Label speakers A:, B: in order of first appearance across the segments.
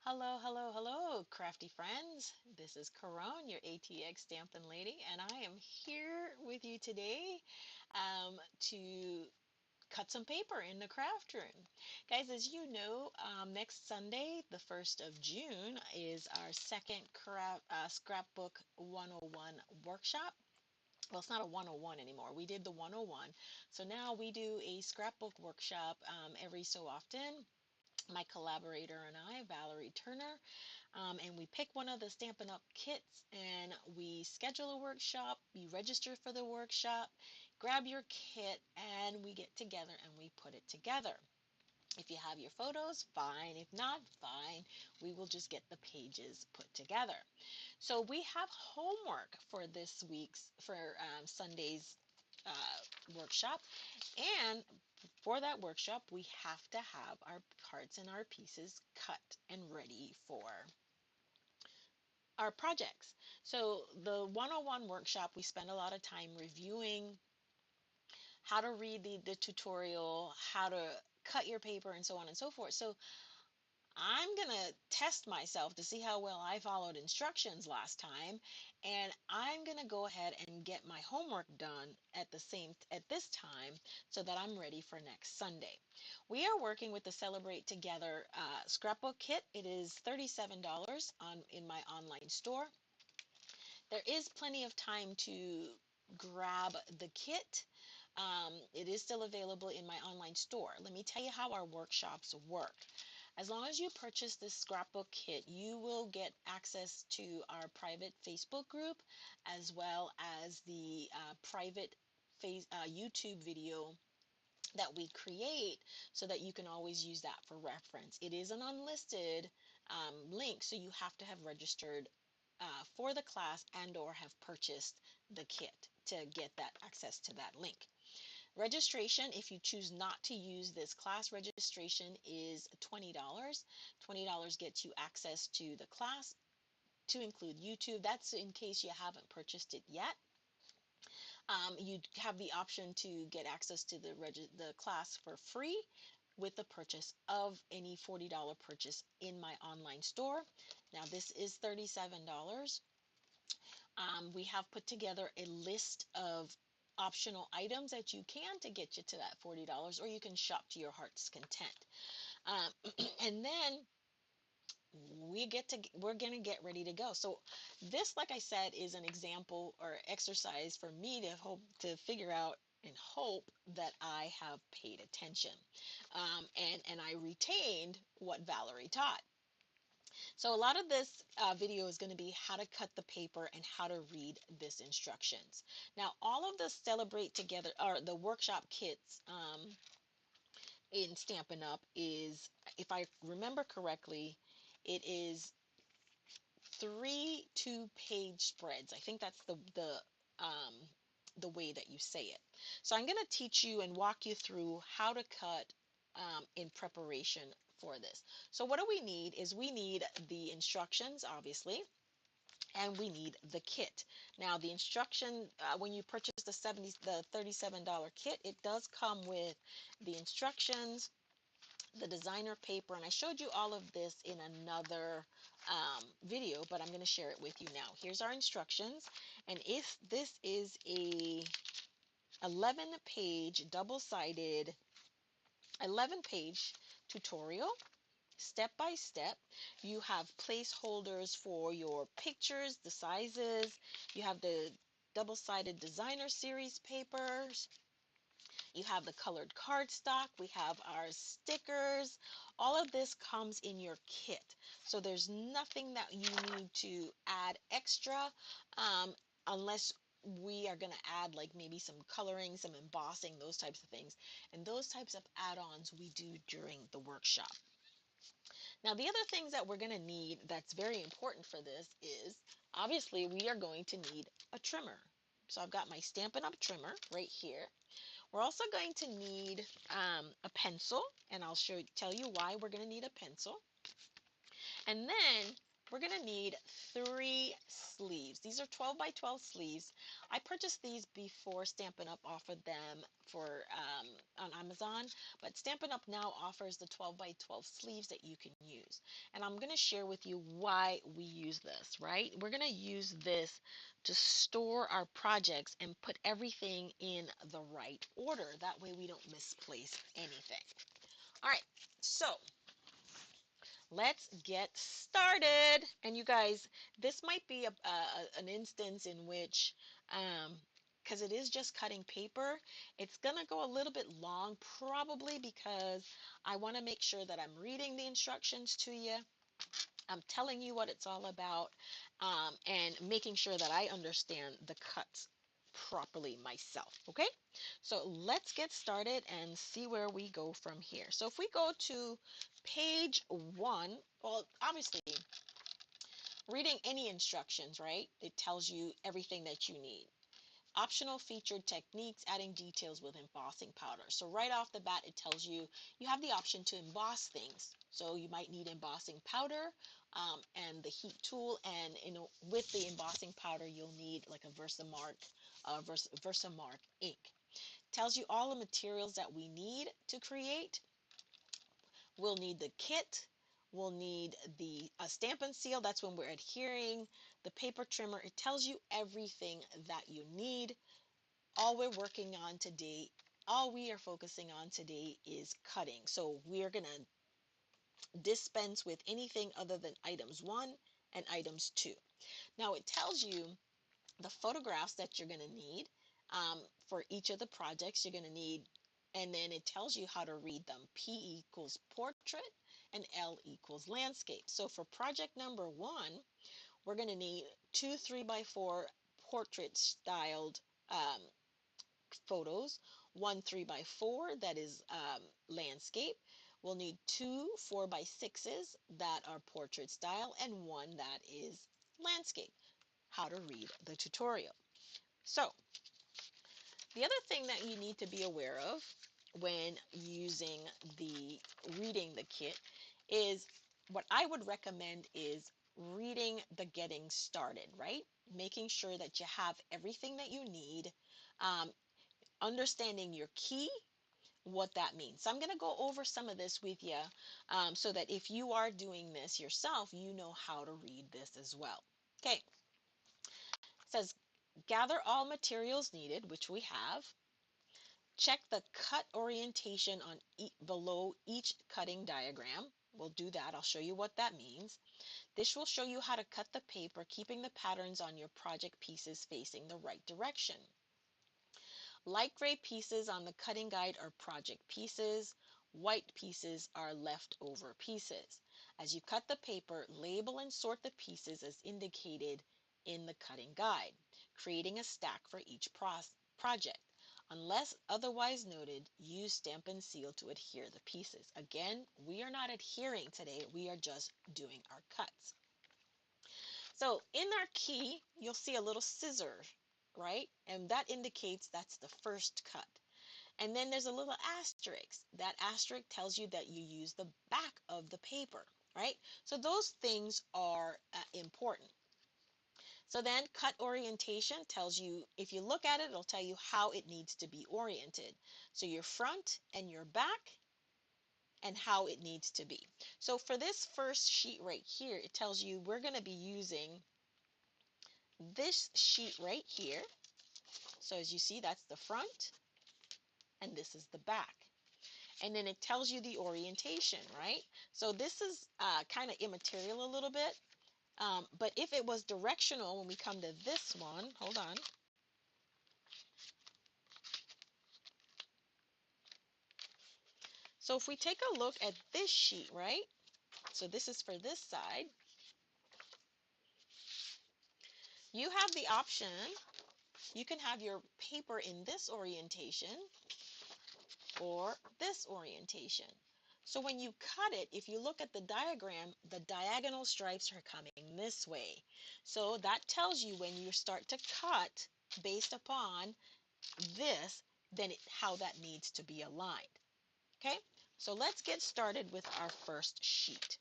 A: Hello, hello, hello, crafty friends. This is Caron, your ATX Stampin' Lady, and I am here with you today to cut some paper in the craft room. Guys, as you know, next Sunday, the 1st of June, is our second Scrapbook 101 workshop. Well, it's not a 101 anymore. We did the 101. So now we do a scrapbook workshop every so often. My collaborator and I, Valerie Turner, and we pick one of the Stampin' Up kits and we schedule a workshop. You register for the workshop, grab your kit, and we get together and we put it together. If you have your photos, fine. If not, fine. We will just get the pages put together. So we have homework for this week's, for Sunday's workshop. And for that workshop, we have to have our parts and our pieces cut and ready for our projects. So the 101 workshop, we spend a lot of time reviewing how to read the tutorial, how to cut your paper, and so on and so forth. So I'm going to test myself to see how well I followed instructions last time, and I'm going to go ahead and get my homework done at this time so that I'm ready for next Sunday. We are working with the Celebrate Together scrapbook kit. It is $37 in my online store. There is plenty of time to grab the kit. It is still available in my online store. Let me tell you how our workshops work. As long as you purchase this scrapbook kit, you will get access to our private Facebook group as well as the private YouTube video that we create so that you can always use that for reference. It is an unlisted link, so you have to have registered for the class and or have purchased the kit to get that access to that link. Registration, if you choose not to use this class, registration is $20. $20 gets you access to the class, to include YouTube. That's in case you haven't purchased it yet. You have the option to get access to the class for free with the purchase of any $40 purchase in my online store. Now this is $37. We have put together a list of optional items that you can to get you to that $40, or you can shop to your heart's content. Um, and then we're gonna get ready to go. So this, like I said, is an example or exercise for me to hope to figure out and hope that I have paid attention, and I retained what Valerie taught. So a lot of this video is going to be how to cut the paper and how to read this instructions. Now, all of the Celebrate Together, or the workshop kits in Stampin' Up is, if I remember correctly, it is 3 2-page spreads. I think that's the way that you say it. So I'm going to teach you and walk you through how to cut in preparation for this. So what do we need is we need the instructions, obviously, and we need the kit. Now the instruction, when you purchase the $37 kit, it does come with the instructions, the designer paper, and I showed you all of this in another video, but I'm going to share it with you now. Here's our instructions, and if this is a 11-page double-sided 11-page tutorial, step by step. You have placeholders for your pictures, the sizes. You have the double-sided designer series papers. You have the colored cardstock. We have our stickers. All of this comes in your kit. So there's nothing that you need to add extra unless we are going to add like maybe some coloring, some embossing, those types of things. And those types of add-ons we do during the workshop. Now, the other things that we're going to need that's very important for this is, obviously, we are going to need a trimmer. So I've got my Stampin' Up! Trimmer right here. We're also going to need a pencil, and I'll tell you why we're going to need a pencil. And then we're going to need 3 sleeves. These are 12 by 12 sleeves. I purchased these before Stampin' Up offered them for on Amazon, but Stampin' Up now offers the 12 by 12 sleeves that you can use. And I'm going to share with you why we use this, right? We're going to use this to store our projects and put everything in the right order. That way we don't misplace anything. All right, so let's get started. And you guys, this might be an instance in which, because it is just cutting paper, it's going to go a little bit long, probably because I want to make sure that I'm reading the instructions to you. I'm telling you what it's all about, and making sure that I understand the cuts properly myself. Okay, so let's get started and see where we go from here. So if we go to page 1, well, obviously reading any instructions, right? It tells you everything that you need. Optional featured techniques, adding details with embossing powder. So right off the bat, it tells you you have the option to emboss things. So you might need embossing powder, and the heat tool, and with the embossing powder, you'll need like a Versamark ink. Tells you all the materials that we need to create. We'll need the kit. We'll need the Stampin' Seal. That's when we're adhering. The paper trimmer. It tells you everything that you need. All we're working on today, all we are focusing on today is cutting. So we're going to dispense with anything other than items 1 and items 2. Now it tells you the photographs that you're going to need, for each of the projects you're going to need, and then it tells you how to read them. P equals portrait and L equals landscape. So for project number 1, we're going to need 2 3 by 4 portrait styled photos, 1 3 by 4 that is landscape. We'll need 2 4 by 6s that are portrait style, and 1 that is landscape. How to read the tutorial. So the other thing that you need to be aware of when using the reading the kit is, what I would recommend is reading the getting started, right? Making sure that you have everything that you need, um, understanding your key, what that means. So I'm going to go over some of this with you, so that if you are doing this yourself, you know how to read this as well. Okay, it says gather all materials needed, which we have. Check the cut orientation on below each cutting diagram. We'll do that. I'll show you what that means. This will show you how to cut the paper, keeping the patterns on your project pieces facing the right direction. Light gray pieces on the cutting guide are project pieces. White pieces are leftover pieces. As you cut the paper, label and sort the pieces as indicated in the cutting guide, creating a stack for each project. Unless otherwise noted, use Stampin' Seal to adhere the pieces. Again, we are not adhering today, we are just doing our cuts. So in our key, you'll see a little scissor, right? And that indicates that's the first cut. And then there's a little asterisk. That asterisk tells you that you use the back of the paper, right? So those things are important. So then cut orientation tells you, if you look at it, it'll tell you how it needs to be oriented. So your front and your back, and how it needs to be. So for this first sheet right here, it tells you we're going to be using this sheet right here. So as you see, that's the front and this is the back. And then it tells you the orientation, right? So this is kind of immaterial a little bit. But if it was directional, when we come to this one, hold on. So if we take a look at this sheet, right? So this is for this side. You have the option, you can have your paper in this orientation or this orientation. So when you cut it, if you look at the diagram, the diagonal stripes are coming this way. So that tells you when you start to cut based upon this, then how that needs to be aligned. Okay, so let's get started with our first sheet.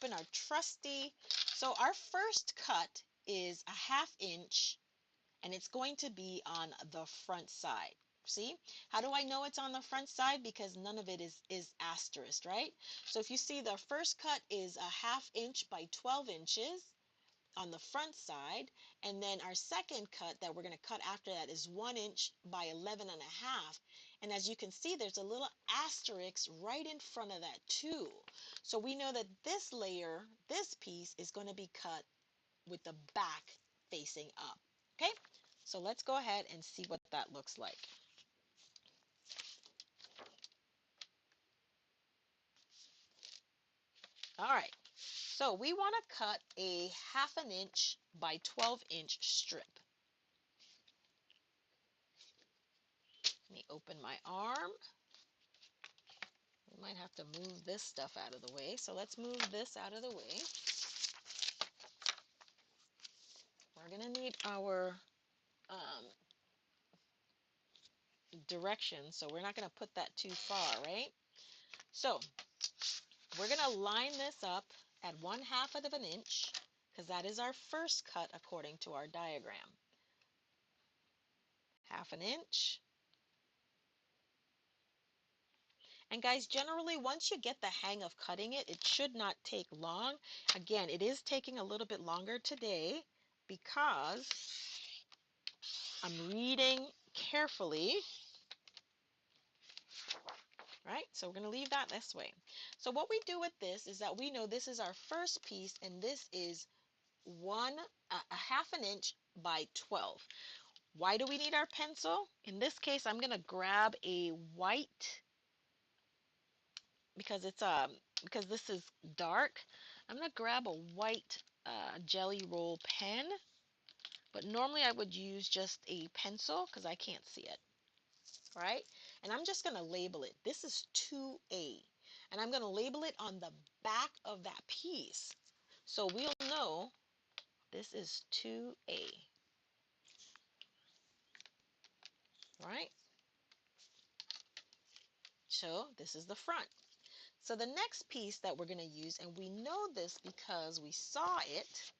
A: open our trusty. So our first cut is a 1/2 inch, and it's going to be on the front side. See? How do I know it's on the front side? Because none of it is asterisked, right? So if you see the first cut is a 1/2 inch by 12 inches on the front side, and then our second cut that we're going to cut after that is 1 inch by 11.5. And as you can see, there's a little asterisk right in front of that too. So we know that this layer, this piece, is going to be cut with the back facing up. Okay, so let's go ahead and see what that looks like. All right, so we want to cut a 1/2 inch by 12-inch strip. Let me open my arm. We might have to move this stuff out of the way. So let's move this out of the way. We're going to need our directions, so we're not going to put that too far, right? So we're going to line this up at 1/2 of an inch, because that is our first cut according to our diagram. 1/2 inch. And guys, generally, once you get the hang of cutting it, it should not take long. Again, it is taking a little bit longer today because I'm reading carefully, right? So we're going to leave that this way. So what we do with this is that we know this is our first piece, and this is a 1/2 inch by 12. Why do we need our pencil? In this case, I'm going to grab a white, because because this is dark. I'm going to grab a white jelly roll pen, but normally I would use just a pencil because I can't see it. All right, and I'm just going to label it. This is 2A, and I'm going to label it on the back of that piece, so we'll know this is 2A. Right? So this is the front. So the next piece that we're going to use, and we know this because we saw it,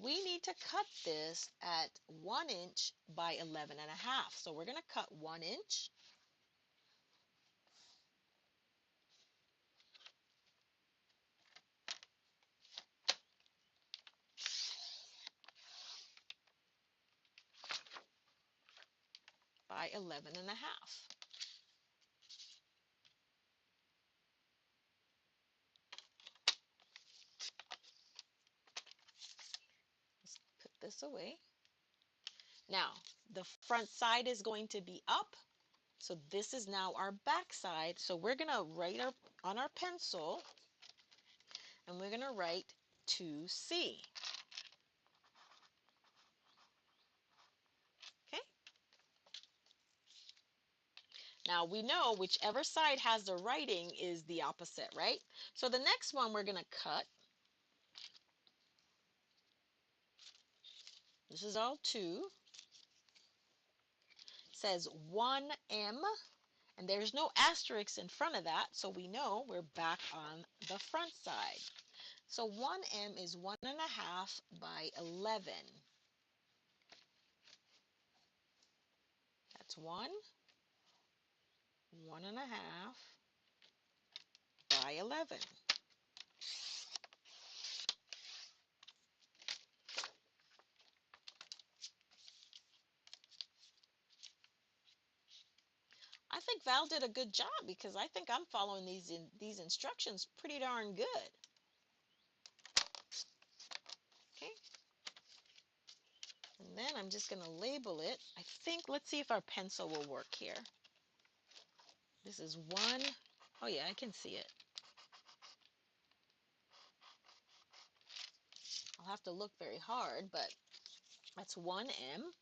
A: we need to cut this at 1 inch by 11.5. So we're going to cut 1 inch. By 11.5. Let's put this away. Now, the front side is going to be up. So this is now our back side. So we're going to write on our pencil, and we're going to write 2C. Okay? Now we know whichever side has the writing is the opposite, right? So the next one we're going to cut. This is all 2. It says 1M, and there's no asterisk in front of that, so we know we're back on the front side. So 1M is 1.5 by 11. That's 1.5 by 11. I think Val did a good job because I think I'm following these instructions pretty darn good. Okay. And then I'm just going to label it. I think, let's see if our pencil will work here. This is 1. Oh yeah, I can see it. I'll have to look very hard, but that's 1M.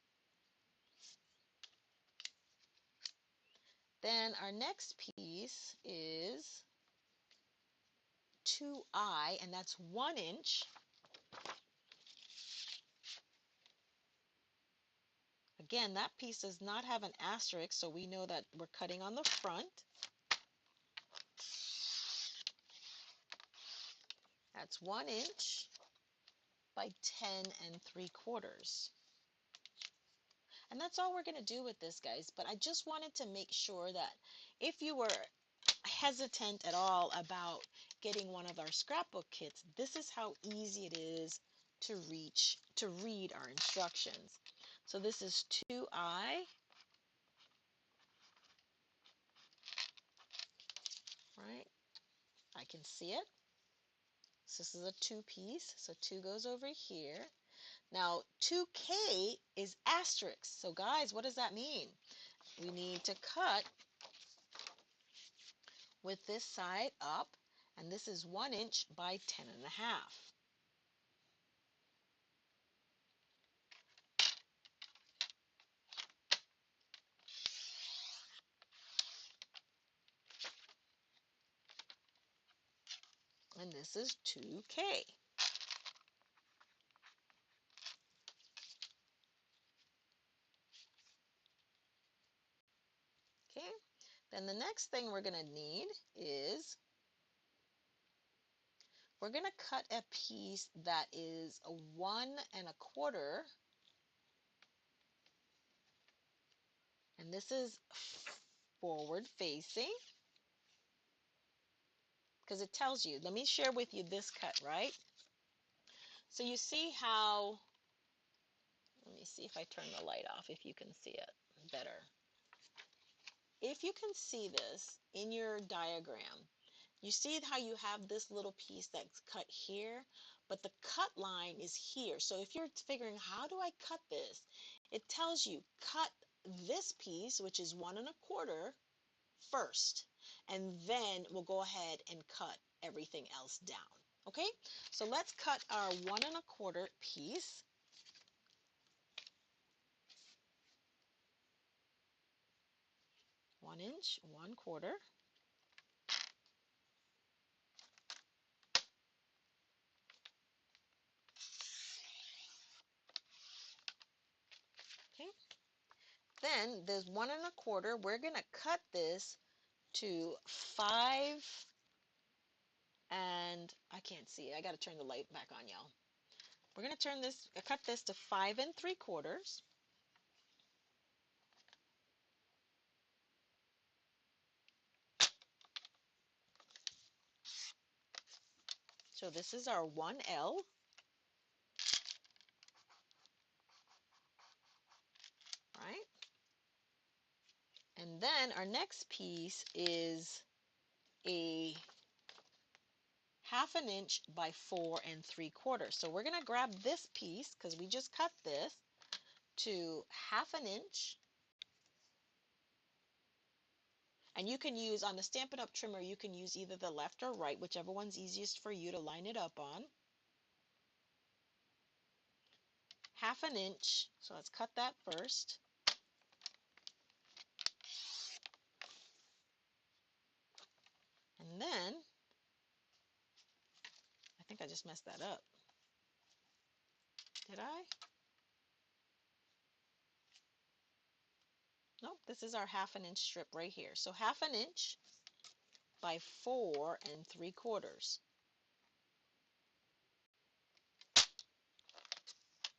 A: Then our next piece is 2I, and that's 1 inch. Again, that piece does not have an asterisk, so we know that we're cutting on the front. That's 1" by 10 3/4. And that's all we're going to do with this, guys. But I just wanted to make sure that if you were hesitant at all about getting one of our scrapbook kits, this is how easy it is to read our instructions. So this is 2I, right? I can see it. So this is a 2-piece, so 2 goes over here. Now 2K is asterisk. So guys, what does that mean? We need to cut with this side up, and this is 1" by 10 1/2. And this is 2K. Okay, then the next thing we're going to need is we're going to cut a piece that is a 1 1/4, and this is forward facing because it tells you. Let me share with you this cut, right? So you see how, let me see if I turn the light off, if you can see it better. If you can see this in your diagram, you see how you have this little piece that's cut here, but the cut line is here. So if you're figuring, how do I cut this? It tells you cut this piece, which is 1 1/4, first, and then we'll go ahead and cut everything else down. Okay, so let's cut our 1 1/4 piece. One inch, 1/4. Okay, then there's 1 1/4. We're gonna cut this to 5, and I can't see it. I got to turn the light back on, y'all. We're going to cut this to 5 3/4. So this is our 1L, right? And then our next piece is a 1/2 inch by 4 3/4. So we're going to grab this piece because we just cut this to 1/2 inch. And you can use, on the Stampin' Up! Trimmer, you can use either the left or right, whichever one's easiest for you to line it up on. 1/2 inch, so let's cut that first. And then, I think I just messed that up. Did I? Nope, this is our 1/2 inch strip right here. So 1/2 inch by 4 3/4.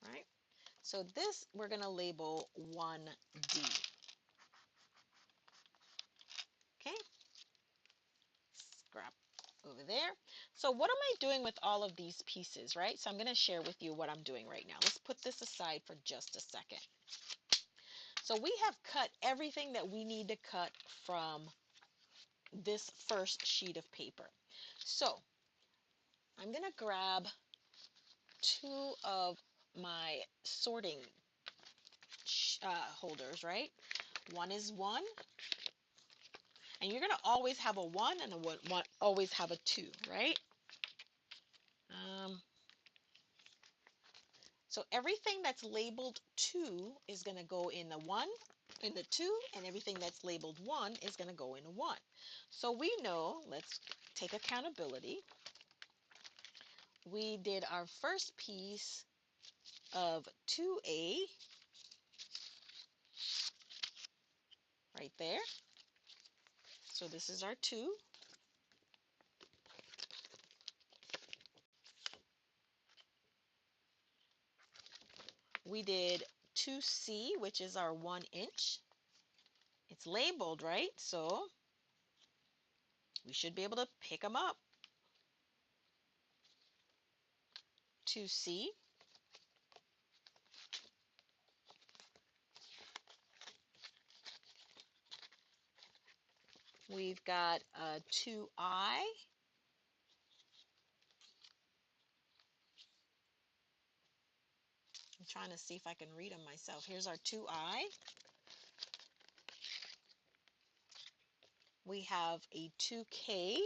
A: Right? So this we're going to label 1D. Okay? Scrap over there. So what am I doing with all of these pieces, right? So I'm going to share with you what I'm doing right now. Let's put this aside for just a second. So we have cut everything that we need to cut from this first sheet of paper. So I'm going to grab 2 of my sorting holders, right? One is 1, and you're going to always have a 1 and a one, always have a 2, right? So everything that's labeled 2 is going to go in the 1, in the 2, and everything that's labeled 1 is going to go in a 1. So we know, let's take accountability. We did our first piece of 2A right there. So this is our 2. we did 2C, which is our 1 inch. It's labeled, right? So we should be able to pick them up. 2C. We've got 2I. I'm trying to see if I can read them myself. Here's our 2I. We have a 2K,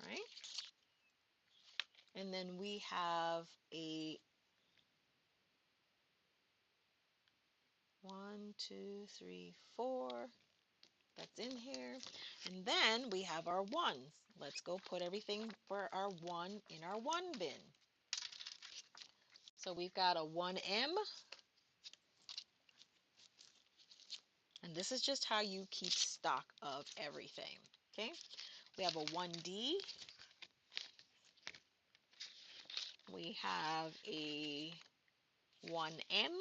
A: right? And then we have a 1, 2, 3, 4. That's in here. And then we have our ones. Let's go put everything for our 1 in our 1 bin. So we've got a 1M. And this is just how you keep stock of everything. Okay? We have a 1D. We have a 1M.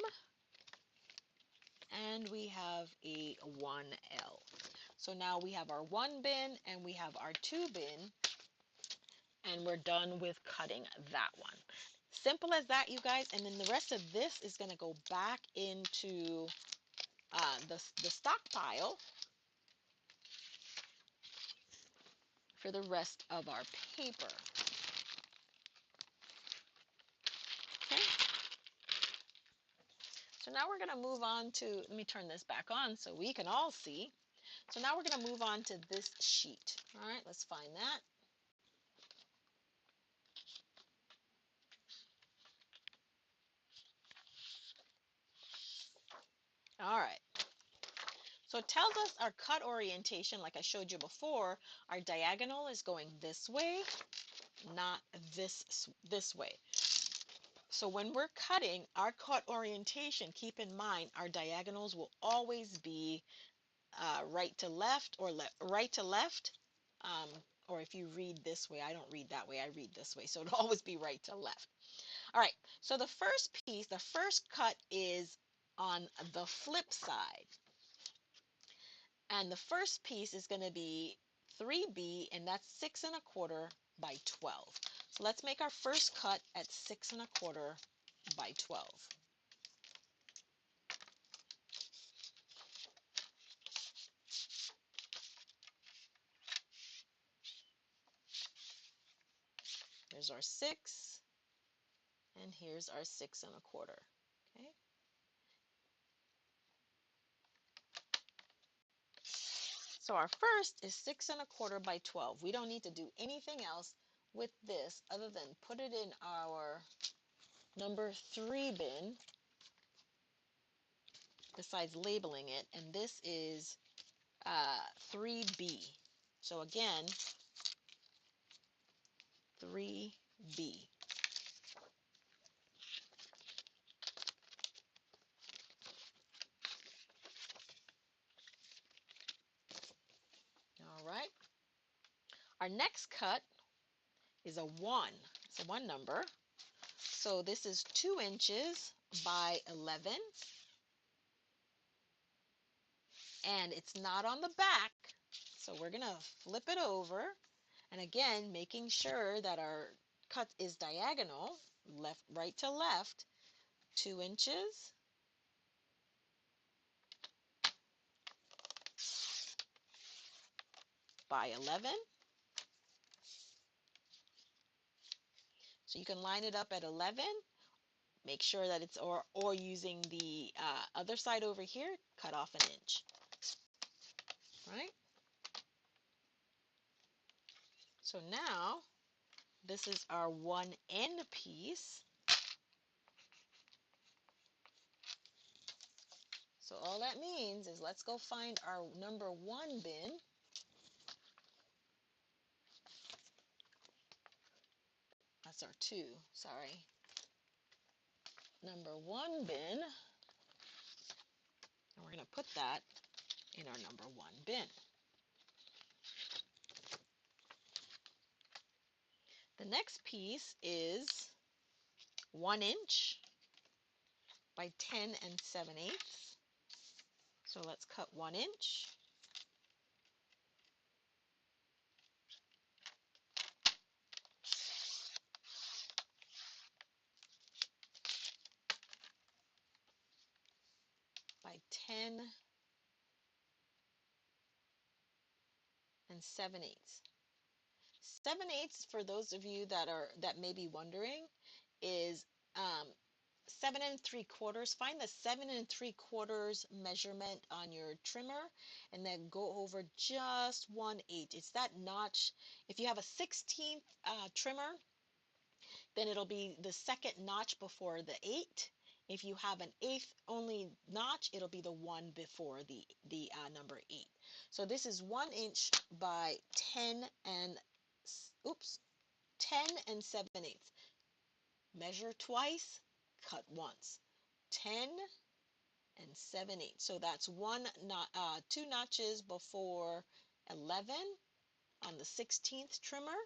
A: And we have a 1L. So now we have our 1 bin and we have our 2 bin, and we're done with cutting that one. Simple as that, you guys. And then the rest of this is going to go back into the stockpile for the rest of our paper. Okay. So now we're going to move on to, let me turn this back on so we can all see. So now we're going to move on to this sheet. All right, let's find that. All right. So it tells us our cut orientation, like I showed you before. Our diagonal is going this way, not this way. So when we're cutting our cut orientation, keep in mind our diagonals will always be right to left or right to left. Or if you read this way, I don't read that way, I read this way. So it'll always be right to left. All right, so the first piece, the first cut is on the flip side. And the first piece is going to be 3B, and that's 6¼ by 12. So let's make our first cut at 6¼ by 12. Here's our 6, and here's our 6¼ okay? So our first is 6¼ by 12. We don't need to do anything else with this other than put it in our number 3 bin besides labeling it, and this is 3B. So again, 3B. All right. Our next cut is a 1. It's a 1 number. So this is 2 inches by 11. And it's not on the back. So we're going to flip it over. And again, making sure that our cut is diagonal, right to left, 2 inches by 11. So you can line it up at 11. Make sure that it's, or using the other side over here, cut off an inch. Right? So now, this is our 1N piece. So all that means is let's go find our number 1 bin. That's our 2, sorry. Number 1 bin. And we're going to put that in our number 1 bin. The next piece is 1 inch by 10 7/8. So let's cut 1 inch. By 10 7/8. 7/8, for those of you that may be wondering, is 7 3/4. Find the 7 3/4 measurement on your trimmer, and then go over just 1/8. It's that notch. If you have a 16th trimmer, then it'll be the second notch before the 8. If you have an 8th only notch, it'll be the one before the number 8. So this is 1 inch by 10 and oops 10 7/8. Measure twice, cut once. 10 7/8. So that's two notches before 11 on the 16th trimmer.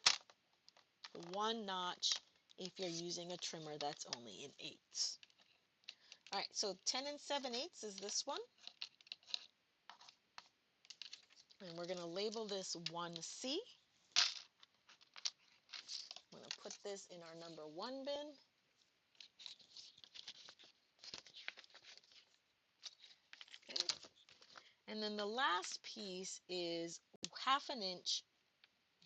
A: One notch if you're using a trimmer that's only in 8ths. All right, so 10 7/8 is this one. And we're going to label this 1C. I'm going to put this in our number 1 bin. Okay. And then the last piece is 1/2 inch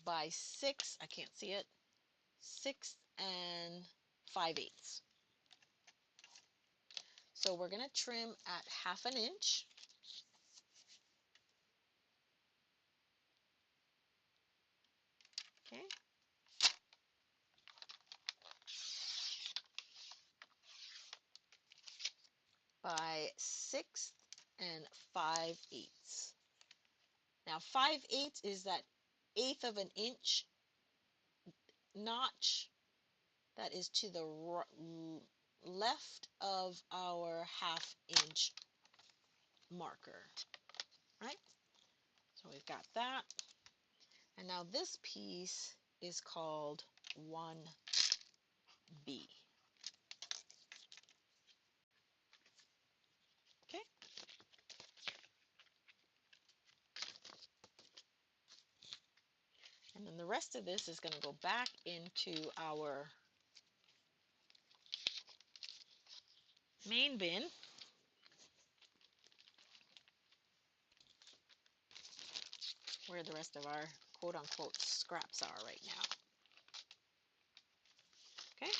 A: by 6, I can't see it, 6 5/8. So we're going to trim at 1/2 inch. Okay. By 6 5/8. Now 5/8 is that 1/8 of an inch notch that is to the left of our 1/2 inch marker, right? So we've got that. And now this piece is called 1B. Okay? And then the rest of this is going to go back into our main bin. Where the rest of our quote-unquote scraps are right now. Okay?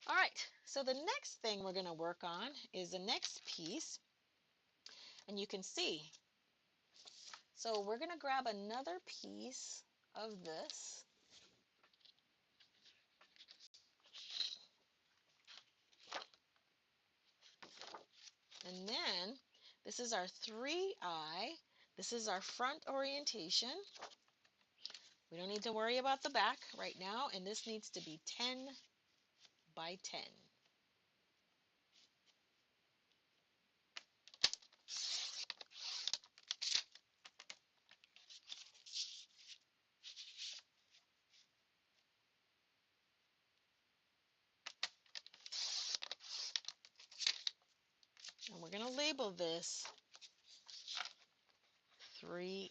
A: All right, so the next thing we're going to work on is the next piece, and you can see. So we're going to grab another piece of this. And then this is our 3I. This is our front orientation. We don't need to worry about the back right now, and this needs to be 10 by 10. And we're going to label this 3I.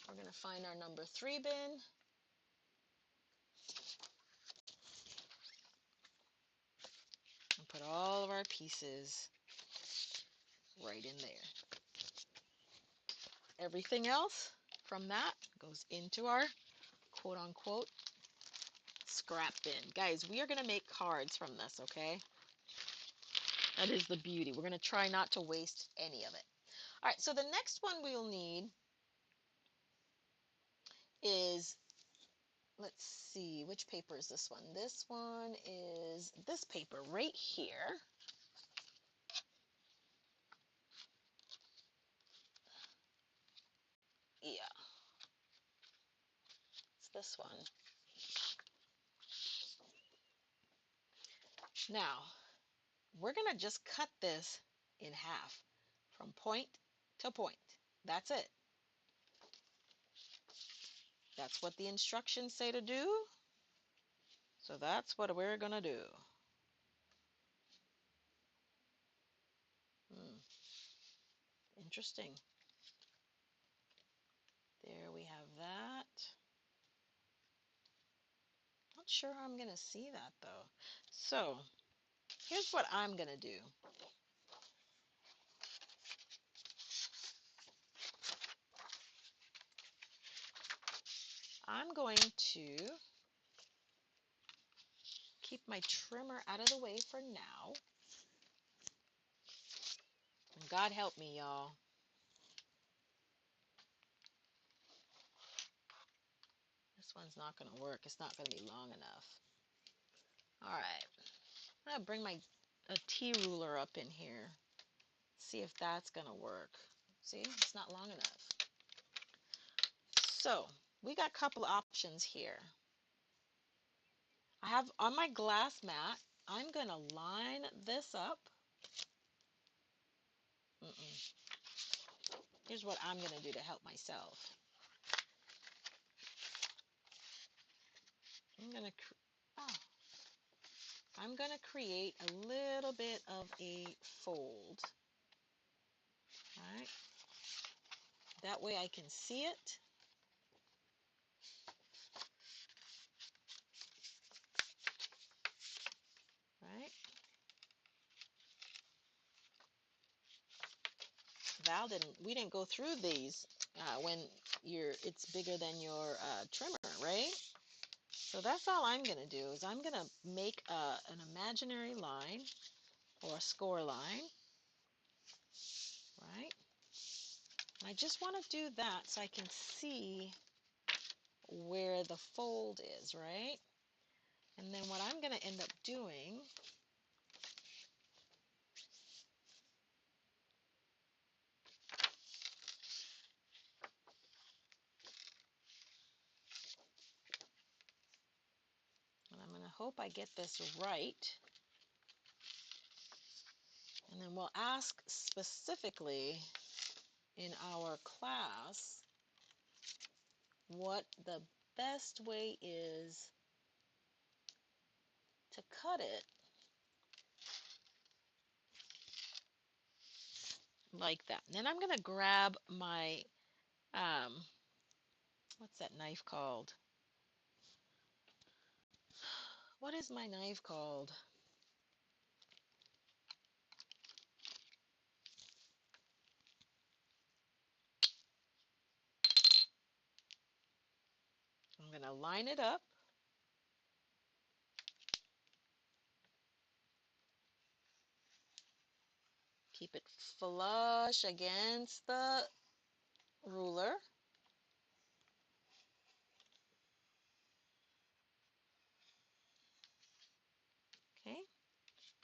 A: We're going to find our number 3 bin. And put all of our pieces right in there. Everything else from that goes into our quote-unquote scrap bin. Guys, we are going to make cards from this, okay? That is the beauty. We're going to try not to waste any of it. All right, so the next one we'll need is, let's see, which paper is this one? This one is this paper right here. Yeah, it's this one. Now, we're going to just cut this in half from point to point. That's it. That's what the instructions say to do. So that's what we're going to do. Interesting. There we have that. Not sure how I'm going to see that though. So here's what I'm going to do. I'm going to keep my trimmer out of the way for now. And God help me, y'all. This one's not going to work. It's not going to be long enough. All right. I'm going to bring my T ruler up in here. See if that's going to work. See, it's not long enough. So we got a couple options here. I have on my glass mat, I'm going to line this up. Here's what I'm going to do to help myself. I'm going to create a little bit of a fold. All right. That way I can see it. Right. We didn't go through these when it's bigger than your trimmer, right? So that's all I'm going to do is I'm going to make an imaginary line or a score line, right? And I just want to do that so I can see where the fold is, right? And then what I'm going to end up doing and I'm going to hope I get this right. And then we'll ask specifically in our class what the best way is to cut it like that. And then I'm going to grab my, what's that knife called? What is my knife called? I'm going to line it up. Keep it flush against the ruler. Okay.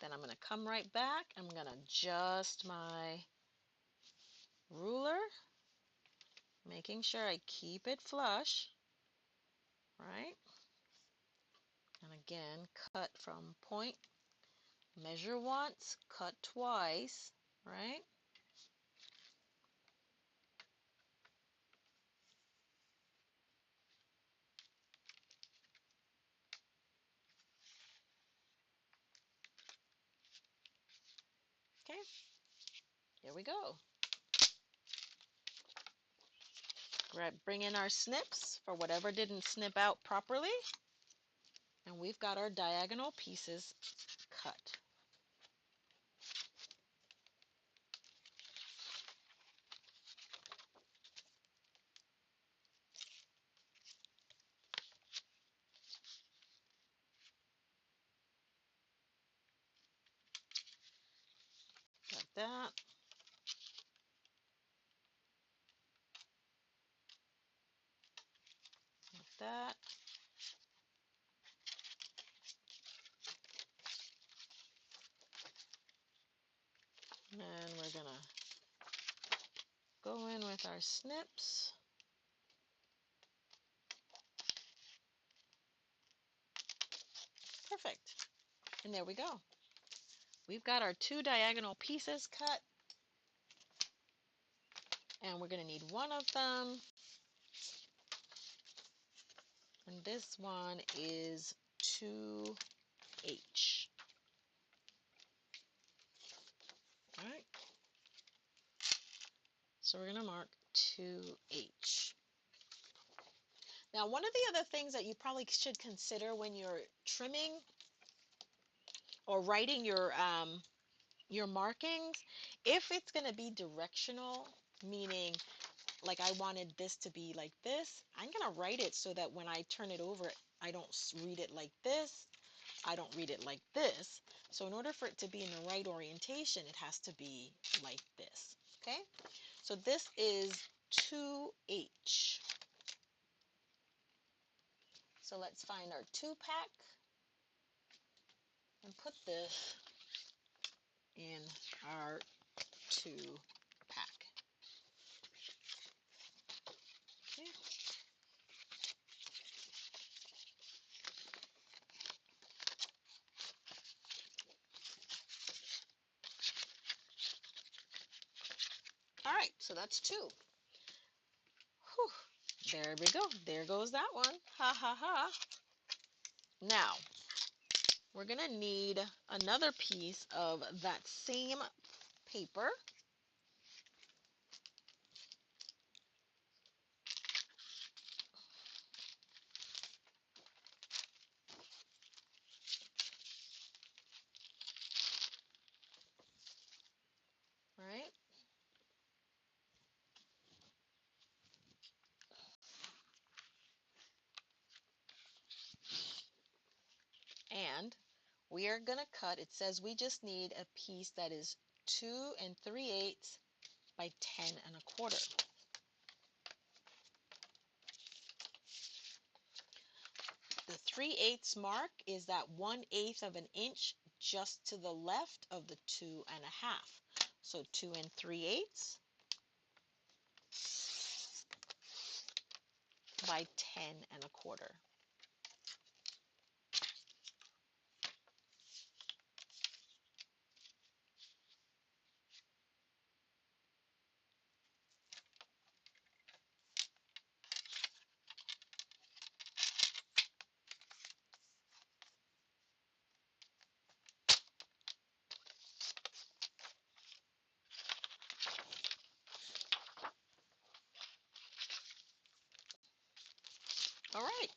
A: Then I'm going to come right back. I'm going to adjust my ruler, making sure I keep it flush, right? And again, cut from point, measure once, cut twice, right? Okay, here we go. Bring in our snips for whatever didn't snip out properly. And we've got our diagonal pieces cut. Like that. Like that. And we're going to go in with our snips. Perfect. And there we go. We've got our two diagonal pieces cut. And we're going to need one of them And this one is 2H. All right. So we're going to mark 2H. Now, one of the other things that you probably should consider when you're trimming or writing your markings, if it's going to be directional, meaning like I wanted this to be like this, I'm going to write it so that when I turn it over, I don't read it like this. I don't read it like this. So in order for it to be in the right orientation, it has to be like this. Okay? So this is 2H. So let's find our 2-pack and put this in our 2-pack. Okay. All right, so that's 2. Whew. There we go. There goes that one. Ha ha ha. Now, we're going to need another piece of that same paper. Right? And we are going to cut, it says we just need a piece that is 2 3/8 by 10 1/4. The 3/8 mark is that 1/8 of an inch just to the left of the 2 1/2. So 2 3/8 by 10 1/4. All right.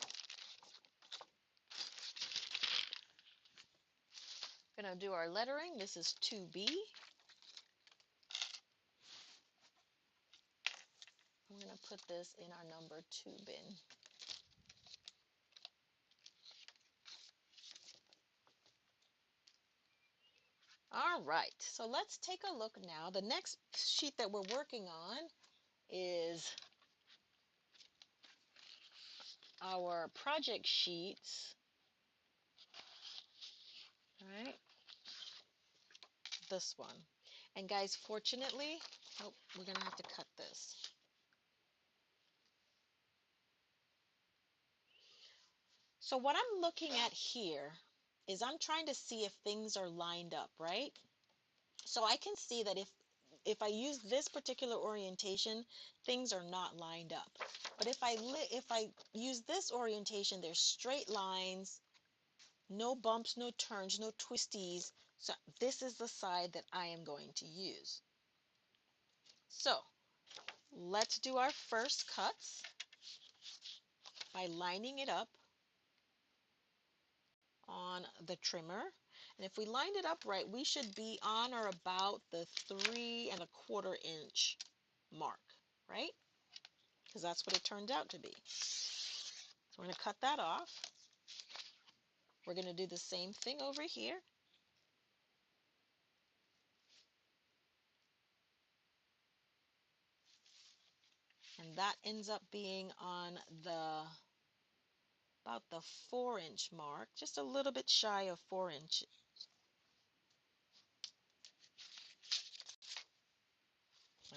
A: Going to do our lettering. This is 2B. I'm going to put this in our number 2 bin. All right, so let's take a look now. The next sheet that we're working on is our project sheets. All right, this one. And guys, fortunately, oh, we're going to have to cut this. So what I'm looking at here is I'm trying to see if things are lined up, right? So I can see that if I use this particular orientation, things are not lined up. But if I use this orientation, there's straight lines, no bumps, no turns, no twisties. So this is the side that I am going to use. So let's do our first cuts by lining it up on the trimmer. And if we lined it up right, we should be on or about the 3 1/4 inch mark, right? Because that's what it turned out to be. So we're going to cut that off. We're going to do the same thing over here. And that ends up being on about the 4-inch mark, just a little bit shy of 4 inches.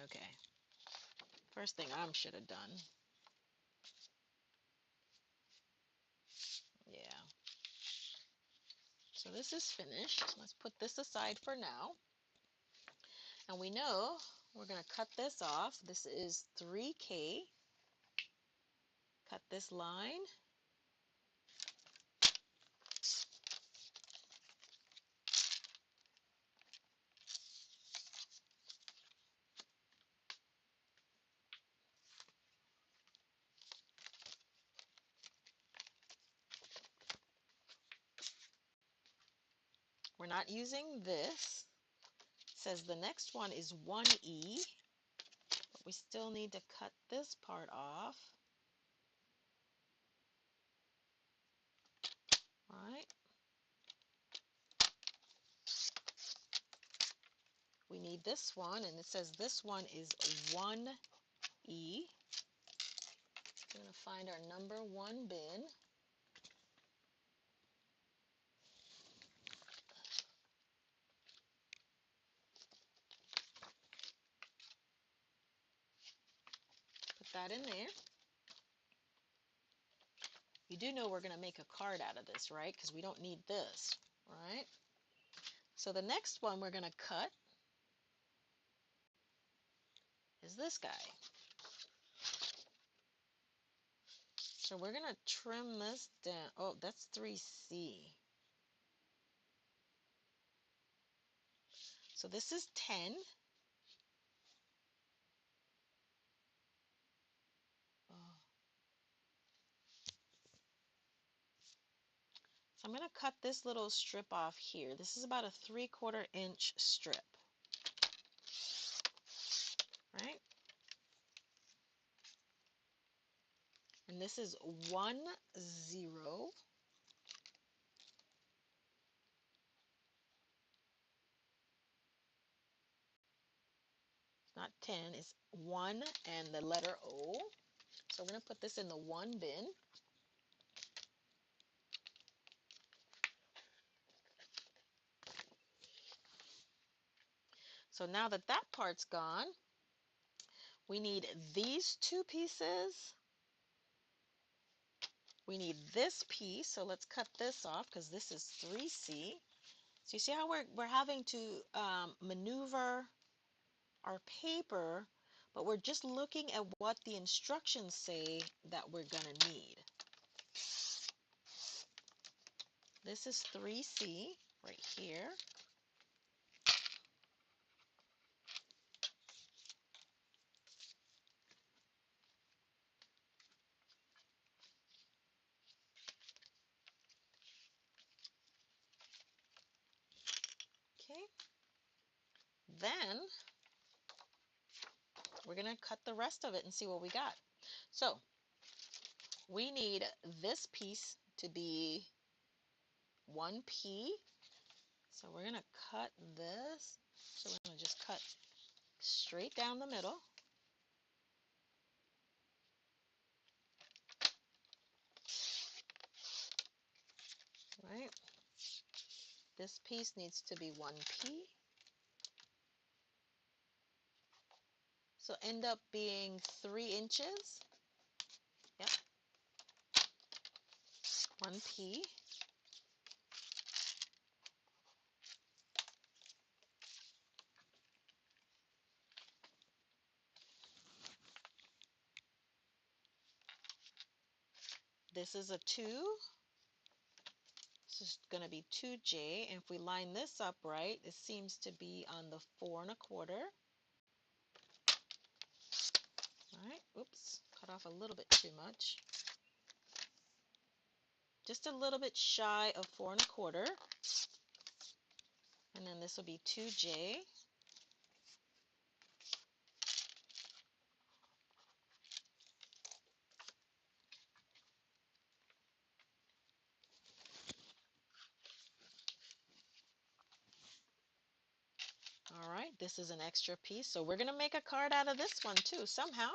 A: Okay, first thing I should have done. Yeah. So this is finished. Let's put this aside for now. And we know we're going to cut this off. This is 3K. Cut this line. We're not using this. It says the next one is 1E, but we still need to cut this part off. All right. We need this one, and it says this one is 1E. We're going to find our number 1 bin. Put that in there. You do know we're going to make a card out of this, right? Because we don't need this, right? So the next one we're going to cut is this guy. So we're going to trim this down. Oh, that's 3C. So this is 10. Oh. So I'm going to cut this little strip off here. This is about a 3/4 inch strip, right? And this is 1, 0. Not 10, it's 1 and the letter O. So we're going to put this in the 1 bin. So now that that part's gone, we need these 2 pieces. We need this piece, so let's cut this off because this is 3C. So you see how we're having to maneuver our paper, but we're just looking at what the instructions say that we're going to need. This is 3C right here. Okay. Then we're going to cut the rest of it and see what we got. So we need this piece to be 1P. So we're going to cut this. So we're going to just cut straight down the middle. Right? This piece needs to be 1P. So end up being 3 inches. Yep. 1P. This is a 2. This is going to be 2J. And if we line this up right, it seems to be on the 4 1/4. All right. Oops. Cut off a little bit too much. Just a little bit shy of 4 1/4. And then this will be 2J. All right, this is an extra piece. So we're going to make a card out of this one too, somehow.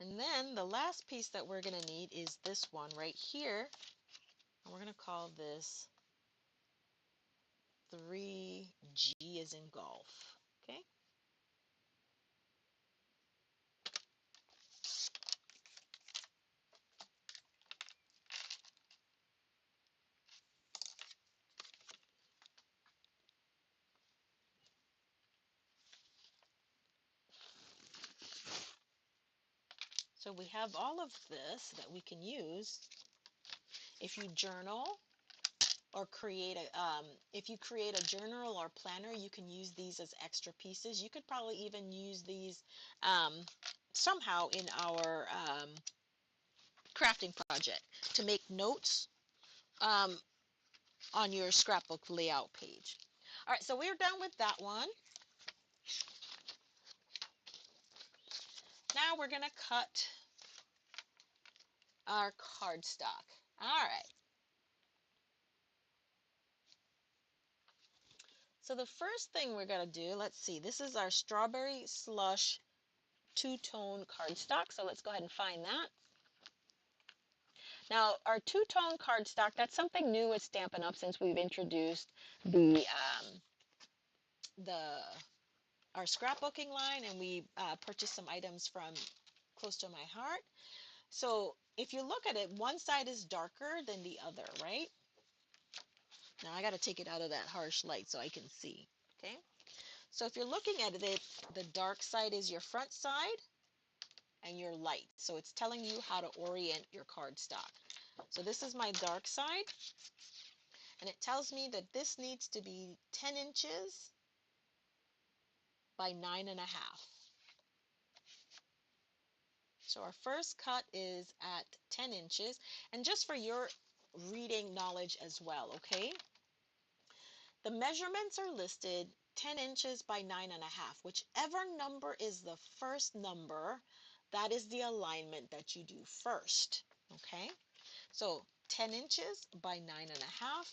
A: And then the last piece that we're going to need is this one right here. And we're going to call this 3G as in golf. Okay. So we have all of this that we can use if you journal or if you create a journal or planner, you can use these as extra pieces. You could probably even use these somehow in our crafting project to make notes um, on your scrapbook layout page. All right, so we're done with that one. Now we're going to cut our cardstock. All right. So the first thing we're going to do, let's see, this is our strawberry slush two-tone cardstock. So let's go ahead and find that. Now, our two-tone cardstock, that's something new with Stampin' Up! Since we've introduced the our scrapbooking line, and we purchased some items from Close to My Heart. So if you look at it, one side is darker than the other, right? Now I got to take it out of that harsh light so I can see, okay? So if you're looking at it, the dark side is your front side and your light. So it's telling you how to orient your cardstock. So this is my dark side, and it tells me that this needs to be 10 inches by 9.5. So our first cut is at 10 inches, and just for your reading knowledge as well, okay? The measurements are listed 10 inches by 9.5. Whichever number is the first number, that is the alignment that you do first, okay? So 10 inches by 9.5.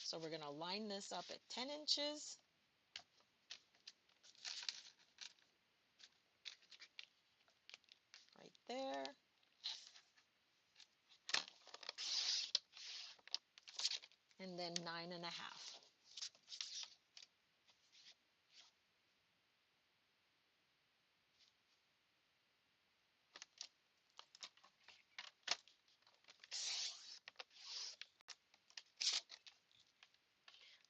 A: So we're going to line this up at 10 inches. Right there. And then 9.5.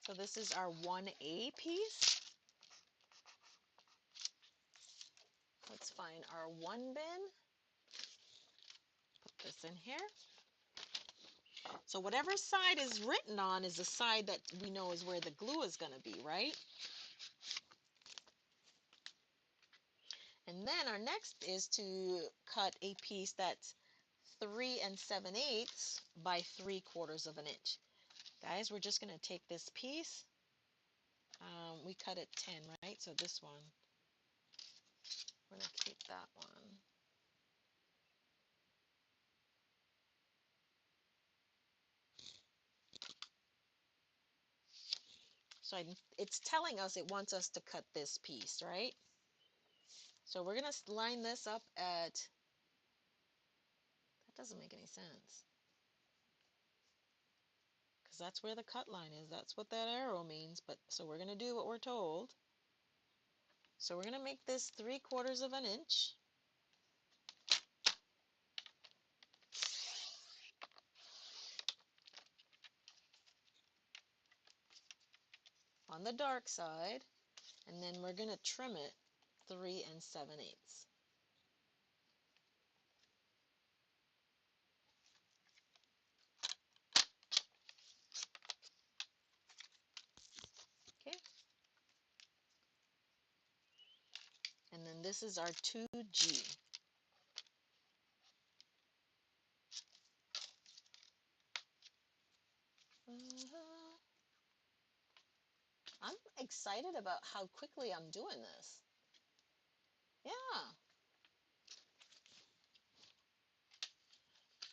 A: So this is our 1A piece. Let's find our 1 bin. Put this in here. So whatever side is written on is the side that we know is where the glue is going to be, right? And then our next is to cut a piece that's 3 7/8 by 3/4 of an inch. Guys, we're just going to take this piece. We cut it 10, right? So this one, we're going to keep that one. So it's telling us it wants us to cut this piece, right? So we're going to line this up at, that doesn't make any sense. Because that's where the cut line is. That's what that arrow means. But so we're going to do what we're told. So we're going to make this 3/4 of an inch. On the dark side, and then we're going to trim it 3 7/8. Okay. And then this is our 2G. I'm excited about how quickly I'm doing this. Yeah.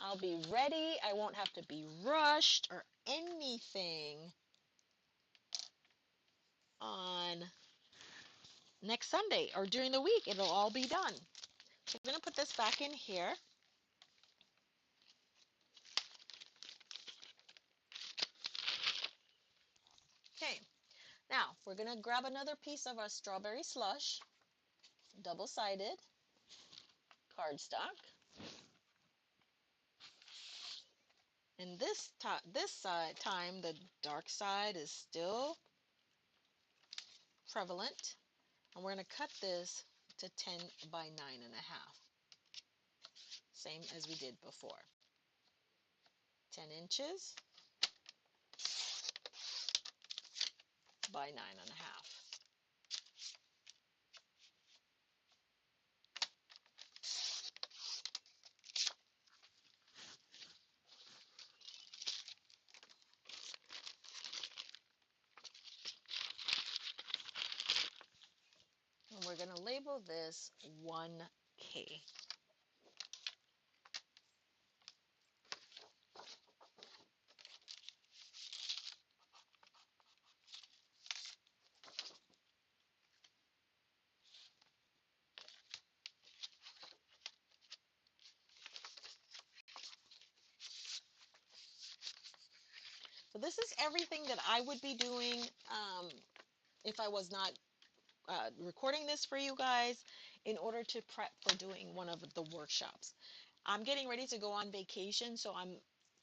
A: I'll be ready. I won't have to be rushed or anything on next Sunday or during the week. It'll all be done. So I'm going to put this back in here. Okay. Now, we're going to grab another piece of our strawberry slush, double-sided cardstock. And this time, the dark side is still prevalent. And we're going to cut this to 10 by 9.5. Same as we did before. 10 inches by 9.5. we're going to label this 1K. So this is everything that I would be doing if I was not recording this for you guys in order to prep for doing one of the workshops. I'm getting ready to go on vacation, so I'm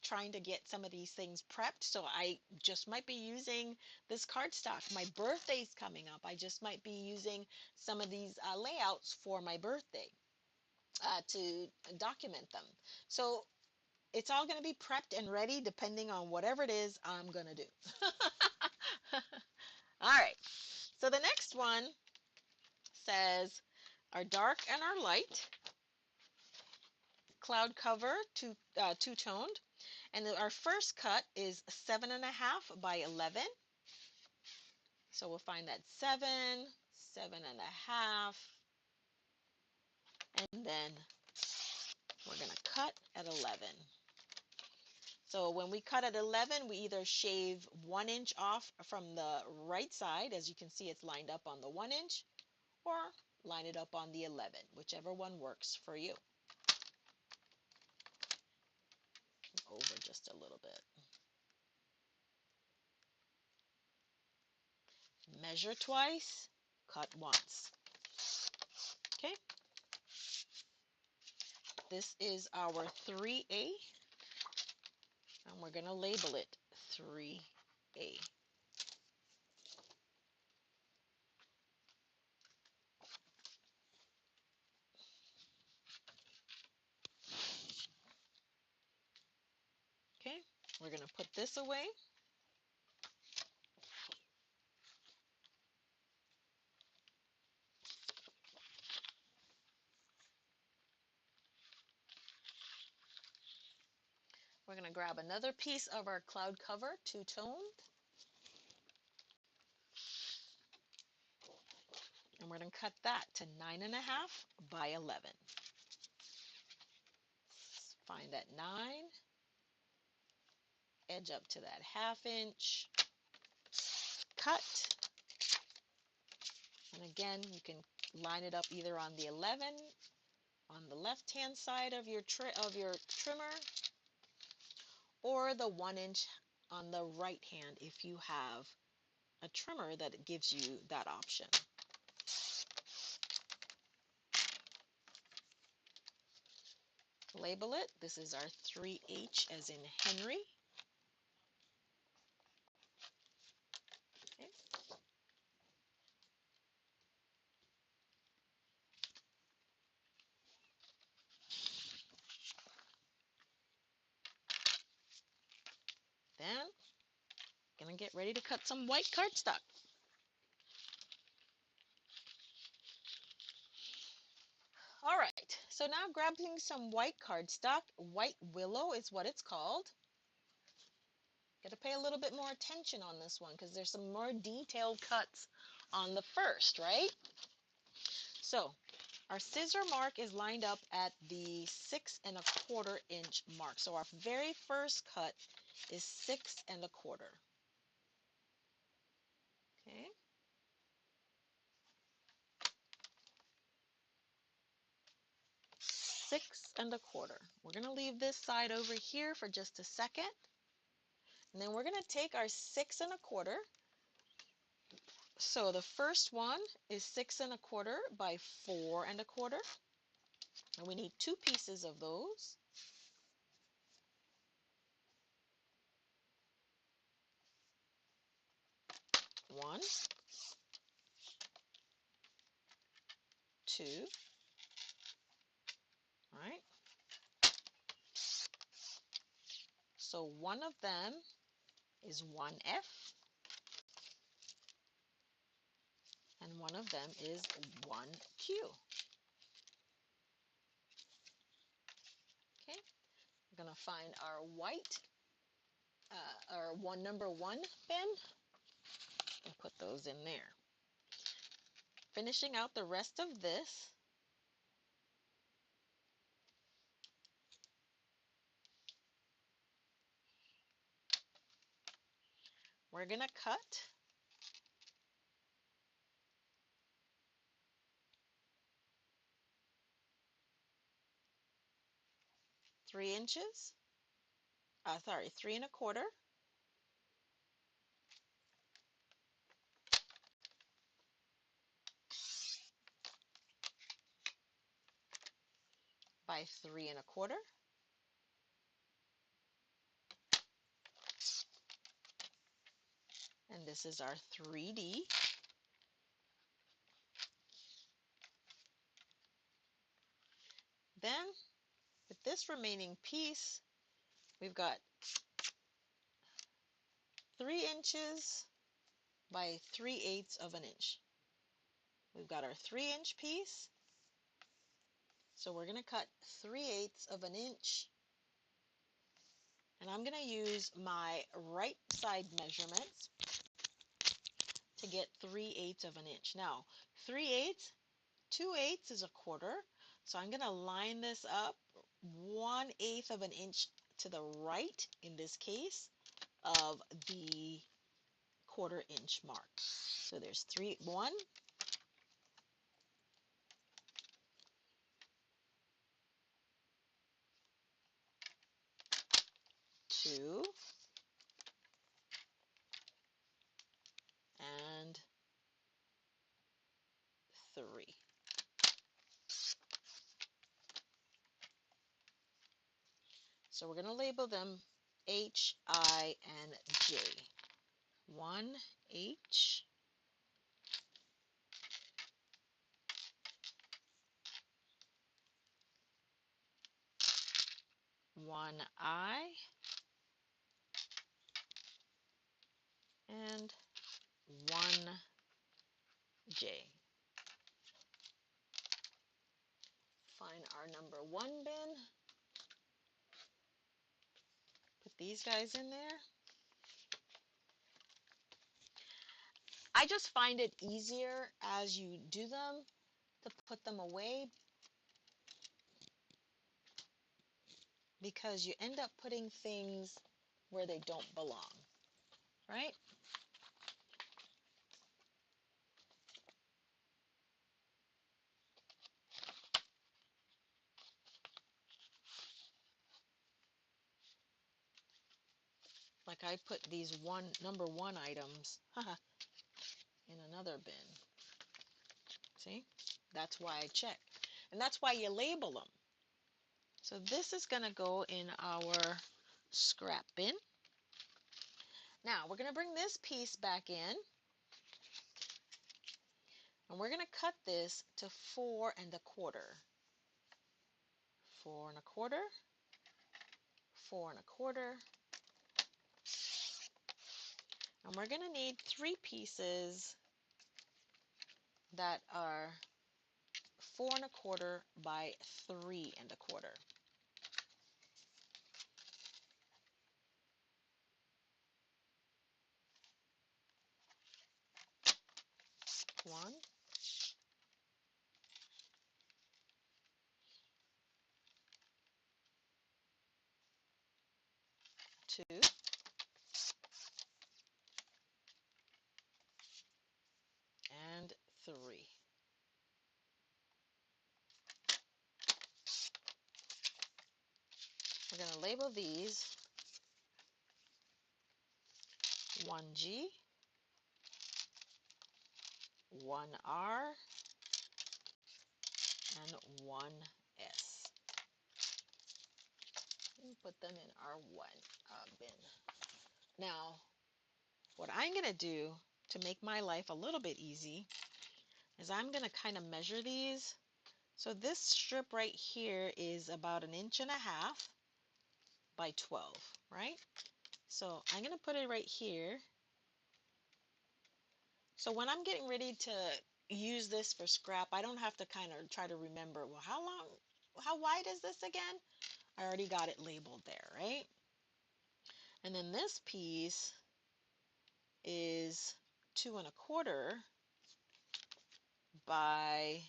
A: trying to get some of these things prepped. So I just might be using this cardstock. My birthday's coming up. I just might be using some of these layouts for my birthday to document them. So it's all going to be prepped and ready depending on whatever it is I'm going to do. All right. So the next one says our dark and our light cloud cover two-toned, and our first cut is 7.5 by 11. So we'll find that 7, 7.5, and then we're going to cut at 11. So when we cut at 11, we either shave 1 inch off from the right side, as you can see it's lined up on the 1 inch, or line it up on the 11, whichever one works for you. Over just a little bit. Measure twice, cut once. Okay, this is our 3A, and we're going to label it 3A. Okay, we're going to put this away. We're going to grab another piece of our cloud cover, two-toned, and we're going to cut that to 9.5 by 11. Find that 9, edge up to that 1/2 inch, cut, and again you can line it up either on the 11 on the left-hand side of your trimmer, or the 1 inch on the right hand if you have a trimmer that gives you that option. Label it. This is our 3H as in Henry. Okay. Then, gonna get ready to cut some white cardstock. All right, so now grabbing some white cardstock. White willow is what it's called. Got to pay a little bit more attention on this one because there's some more detailed cuts on the first, right? So our scissor mark is lined up at the 6.25 inch mark. So our very first cut is 6.25. Okay. Six and a quarter. We're going to leave this side over here for just a second. And then we're going to take our 6.25. So the first one is 6.25 by 4.25. And we need 2 pieces of those. One, 2, all right? So one of them is 1F, and one of them is 1Q. Okay, we're going to find our white, our number 1 bin, and put those in there. finishing out the rest of this. We're going to cut 3 inches, 3 1/4 by 3 1/4. And this is our 3D. Then with this remaining piece, we've got 3 inches by 3/8 of an inch. We've got our 3-inch piece. So we're going to cut 3/8 of an inch. And I'm going to use my right side measurements to get 3/8 of an inch. Now, 3/8, 2/8 is 1/4. So I'm going to line this up 1/8 of an inch to the right, in this case, of the 1/4 inch mark. So there's 1, 2, and 3. So we're going to label them H, I, and J. 1 H, 1 I, and 1 J. Find our number 1 bin. Put these guys in there. I just find it easier as you do them to put them away, because you end up putting things where they don't belong, right? Like I put these number 1 items in another bin. See? That's why I check. And that's why you label them. So this is going to go in our scrap bin. Now we're going to bring this piece back in, and we're going to cut this to 4 1/4. 4 1/4, 4 1/4, and we're going to need 3 pieces that are 4 1/4 by 3 1/4. 1, 2, and 3. We're going to label these 1G, 1R, and 1S. And put them in our 1 bin. Now, what I'm going to do to make my life a little bit easy is I'm going to kind of measure these. So this strip right here is about 1.5 inches by 12, right? So I'm going to put it right here. So when I'm getting ready to use this for scrap, I don't have to kind of try to remember, well, how wide is this again? I already got it labeled there, right? And then this piece is 2 1/4 by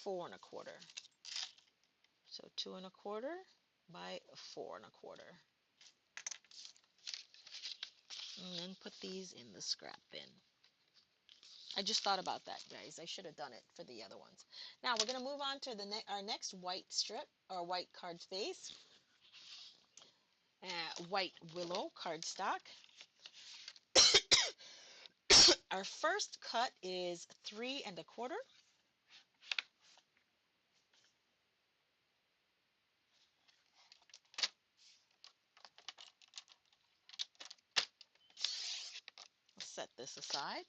A: 4 1/4. So 2 1/4 by 4 1/4. And then put these in the scrap bin. I just thought about that, guys. I should have done it for the other ones. Now we're going to move on to our next white strip, or white card face. White willow cardstock. Our first cut is 3 1/4. Set this aside.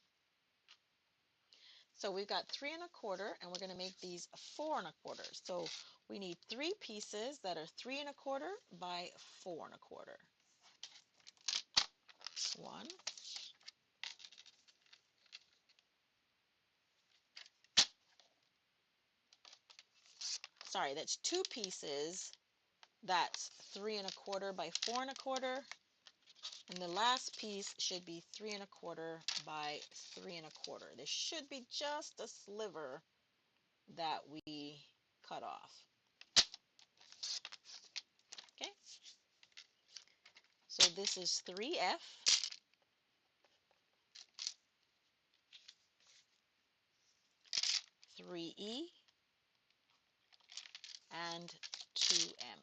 A: So we've got 3 1/4, and we're going to make these 4 1/4. So we need 3 pieces that are 3 1/4 by 4 1/4. 1, sorry, that's 2 pieces. That's 3 1/4 by 4 1/4. And the last piece should be 3 1/4 by 3 1/4. This should be just a sliver that we cut off. Okay, so this is 3F, 3E, and 2M.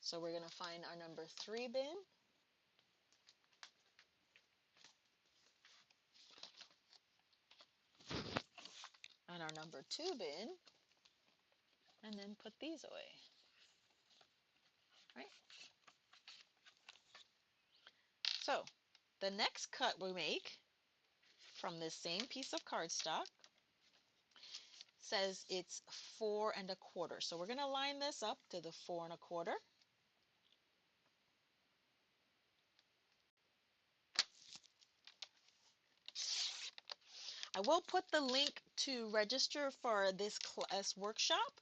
A: So we're going to find our number 3 bin, and our number 2 bin, and then put these away. Right? So the next cut we make from this same piece of cardstock says it's 4 1/4. So we're going to line this up to the 4 1/4. I will put the link to register for this class workshop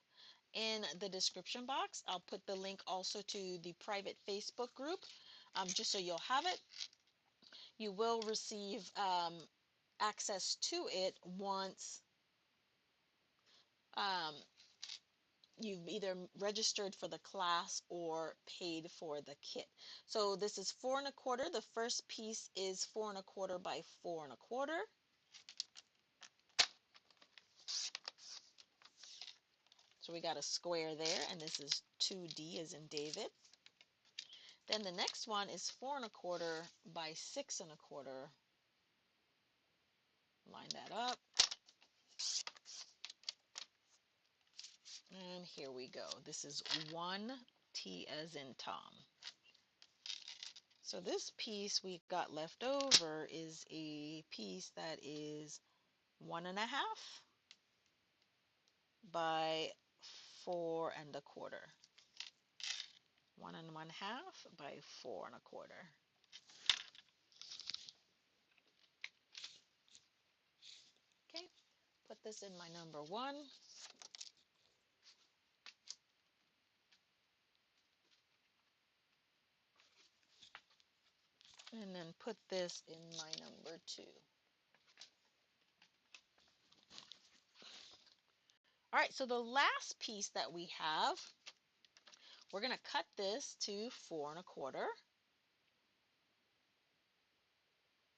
A: in the description box. I'll put the link also to the private Facebook group, just so you'll have it. You will receive access to it once um, you've either registered for the class or paid for the kit. So this is 4 1/4. The first piece is 4 1/4 by 4 1/4. So we got a square there, and this is 2D as in David. Then the next one is 4 1/4 by 6 1/4. Line that up. And here we go. This is 1T as in Tom. So this piece we got left over is a piece that is 1 1/2 by 4 1/4. 1 1/2 by 4 1/4. Okay, put this in my number 1. And then put this in my number 2. All right, so the last piece that we have, we're going to cut this to 4 1/4.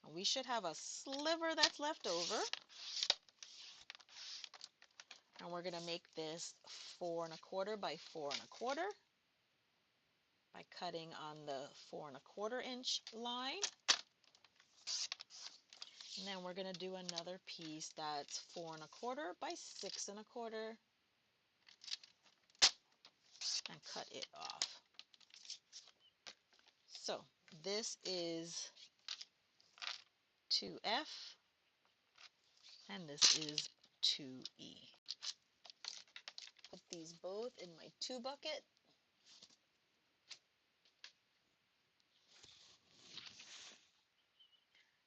A: And we should have a sliver that's left over. And we're going to make this 4 1/4 by 4 1/4 by cutting on the 4 1/4 inch line. And then we're going to do another piece that's 4 1/4 by 6 1/4 and cut it off. So this is 2F and this is 2E. Put these both in my 2 bucket.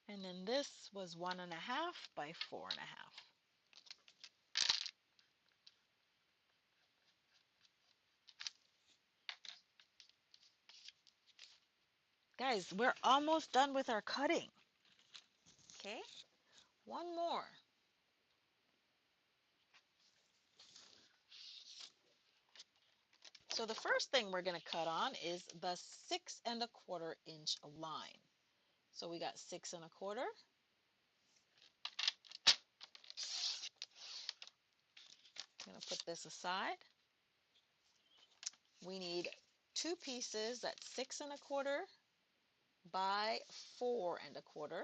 A: And then this was 1 1/2 by 4 1/2. Guys, we're almost done with our cutting. Okay, one more. So the first thing we're going to cut on is the 6¼ inch line. So we got 6¼ I'm going to put this aside. We need two pieces that's 6¼ by 4¼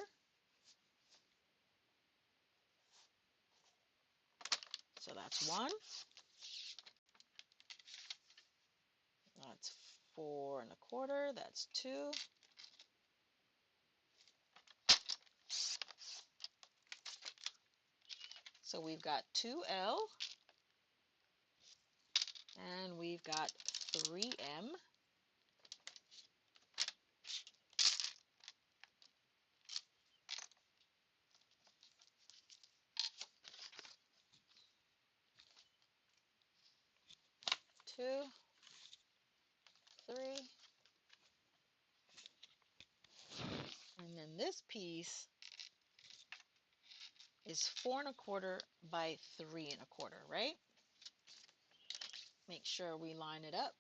A: So that's one. That's 4¼ That's two. So we've got 2L and we've got 3M. Two, three, and then this piece is 4¼ by 3¼ right? Make sure we line it up.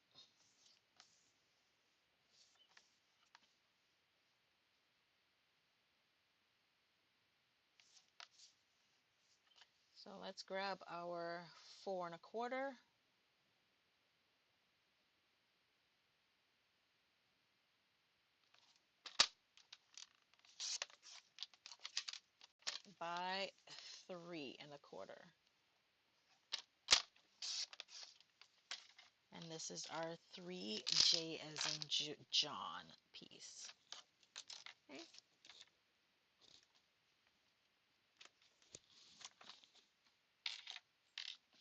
A: So let's grab our 4¼ by 3¼ And this is our 3J as in John piece. Okay.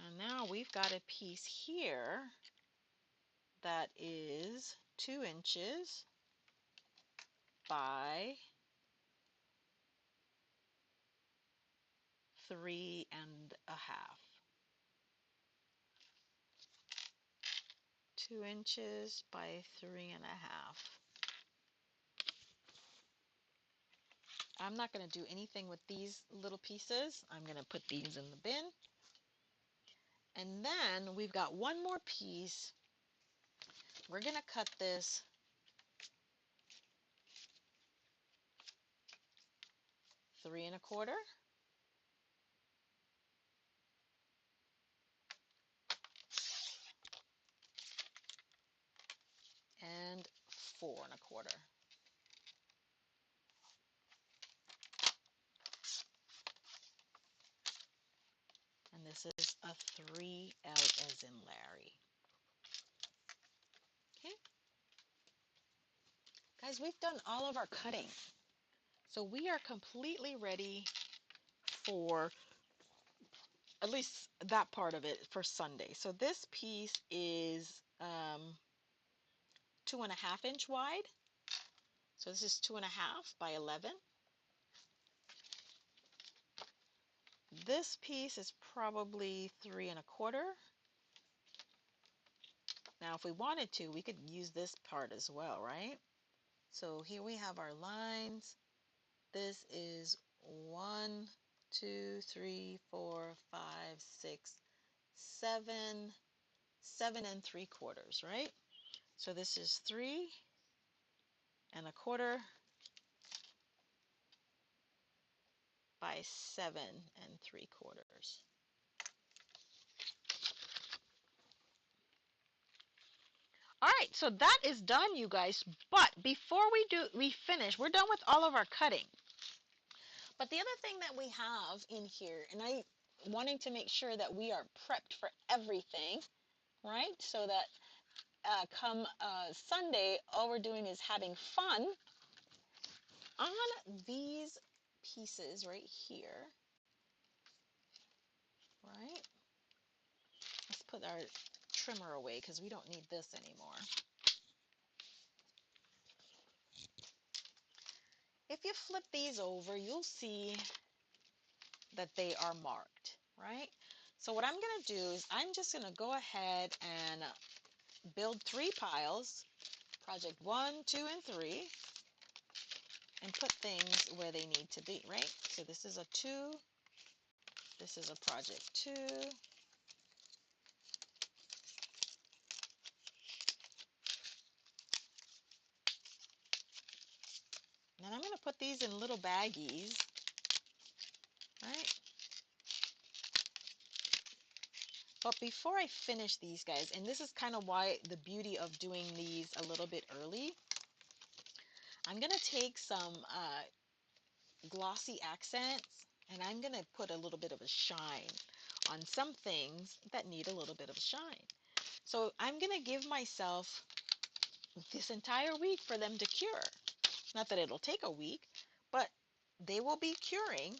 A: And now we've got a piece here that is 2 inches by 3½ 2 inches by 3½ I'm not going to do anything with these little pieces. I'm going to put these in the bin. And then we've got one more piece. We're going to cut this 3¼ and 4¼ And this is a 3L as in Larry. Okay. Guys, we've done all of our cutting. So we are completely ready for at least that part of it for Sunday. So this piece is 2½ inch wide. So this is 2½ by 11. This piece is probably 3¼ Now, if we wanted to, we could use this part as well, right? So here we have our lines. This is 1, 2, 3, 4, 5, 6, 7, 7¾ right? So this is 3¼ by 7¾ All right, so that is done, you guys. But before we finish, we're done with all of our cutting. But the other thing that we have in here, and I wanting to make sure that we are prepped for everything, right? So that come Sunday, all we're doing is having fun on these pieces right here, right? Let's put our trimmer away because we don't need this anymore. If you flip these over, you'll see that they are marked, right? So what I'm going to do is I'm just going to go ahead and build 3 piles, project 1, 2, and 3. and put things where they need to be, right? So this is a 2, this is a project 2, and I'm going to put these in little baggies, right? But before I finish these guys, and this is kind of why the beauty of doing these a little bit early, I'm going to take some glossy accents, and I'm going to put a little bit of a shine on some things that need a little bit of a shine. So I'm going to give myself this entire week for them to cure. Not that it'll take a week, but they will be curing,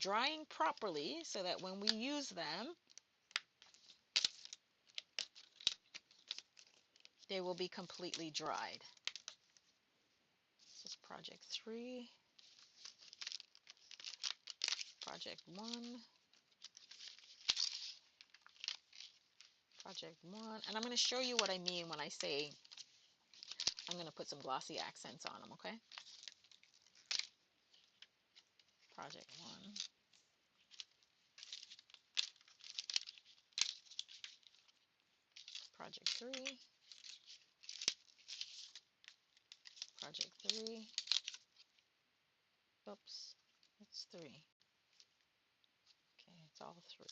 A: drying properly so that when we use them, they will be completely dried. This is project 3, project 1, project 1, and I'm going to show you what I mean when I say I'm going to put some glossy accents on them, okay? Project 1, project 3, project 3, oops, it's 3. Okay, it's all 3.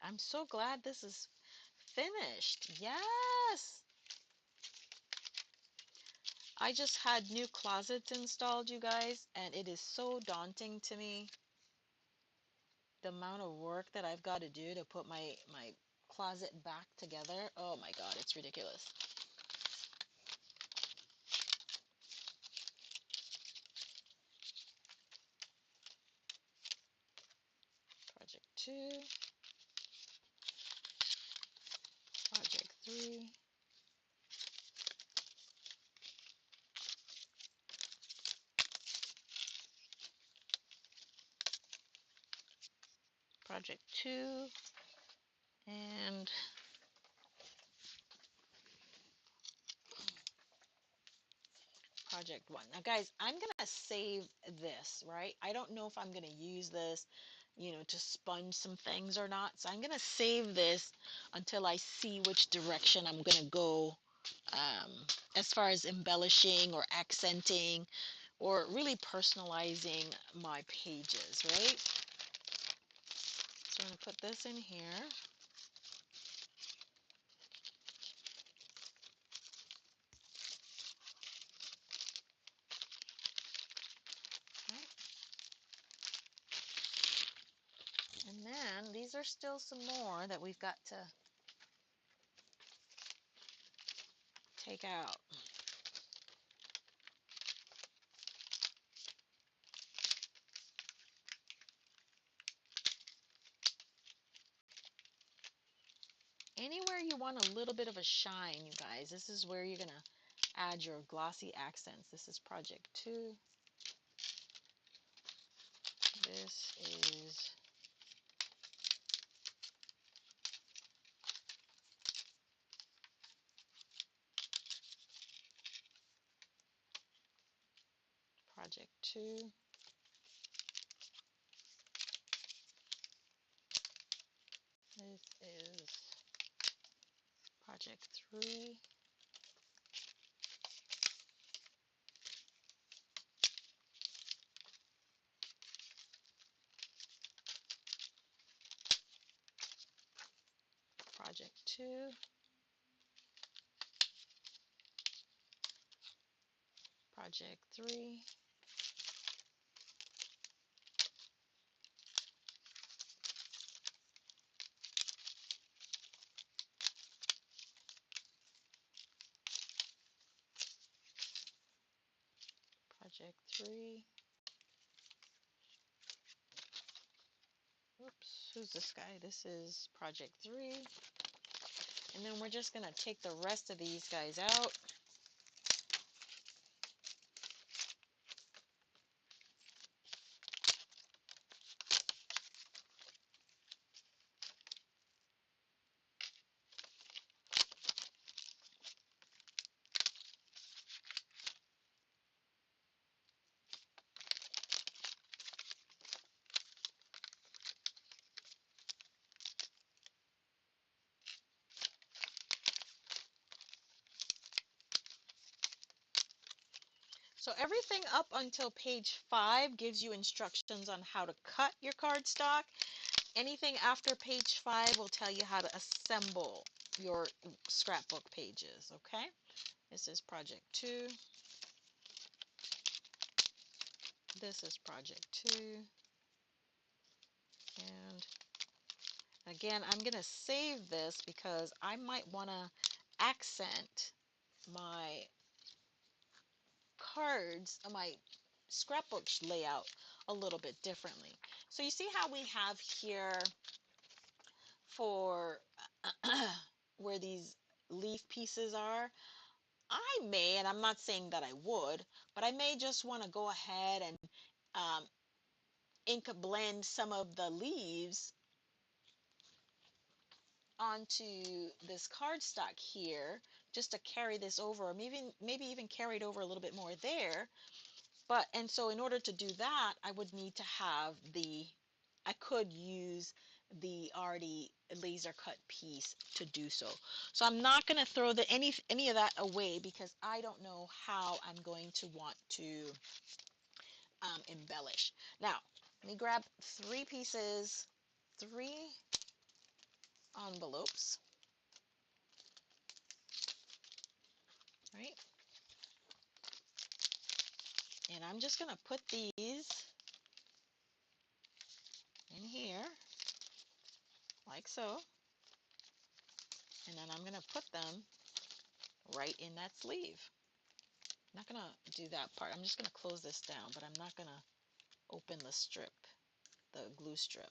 A: I'm so glad this is finished. Yes! I just had new closets installed, you guys, and it is so daunting to me, the amount of work that I've got to do to put my closet back together. Oh my God, it's ridiculous. Project 2, project 3, project 2, and project 1. Now guys, I'm gonna save this, right? I don't know if I'm gonna use this, to sponge some things or not. So I'm gonna save this until I see which direction I'm gonna go, um, as far as embellishing or accenting or really personalizing my pages, right? So I'm gonna put this in here. Okay. And then these are still some more that we've got to take out. Anywhere you want a little bit of a shine, you guys, this is where you're gonna add your glossy accents. This is project 2. This is project 2. This is project 3. Project 2. Project 3. Project 3. Oops, who's this guy? This is project 3. And then we're just gonna take the rest of these guys out. So everything up until page 5 gives you instructions on how to cut your cardstock. Anything after page 5 will tell you how to assemble your scrapbook pages, okay? This is project 2. This is project 2. And again, I'm going to save this because I might want to accent my cards, my scrapbook layout a little bit differently. So you see how we have here for where these leaf pieces are? I may, and I'm not saying that I would, but I may just want to go ahead and um, ink blend some of the leaves onto this cardstock here just to carry this over, or maybe even carry it over a little bit more there. But and so in order to do that, I would need to have I could use the already laser cut piece to do so. So I'm not going to throw any of that away because I don't know how I'm going to want to embellish. Now, let me grab 3 envelopes, right? And I'm just going to put these in here, like so. And then I'm going to put them right in that sleeve. I'm not going to do that part. I'm just going to close this down, but I'm not going to open the strip, the glue strip.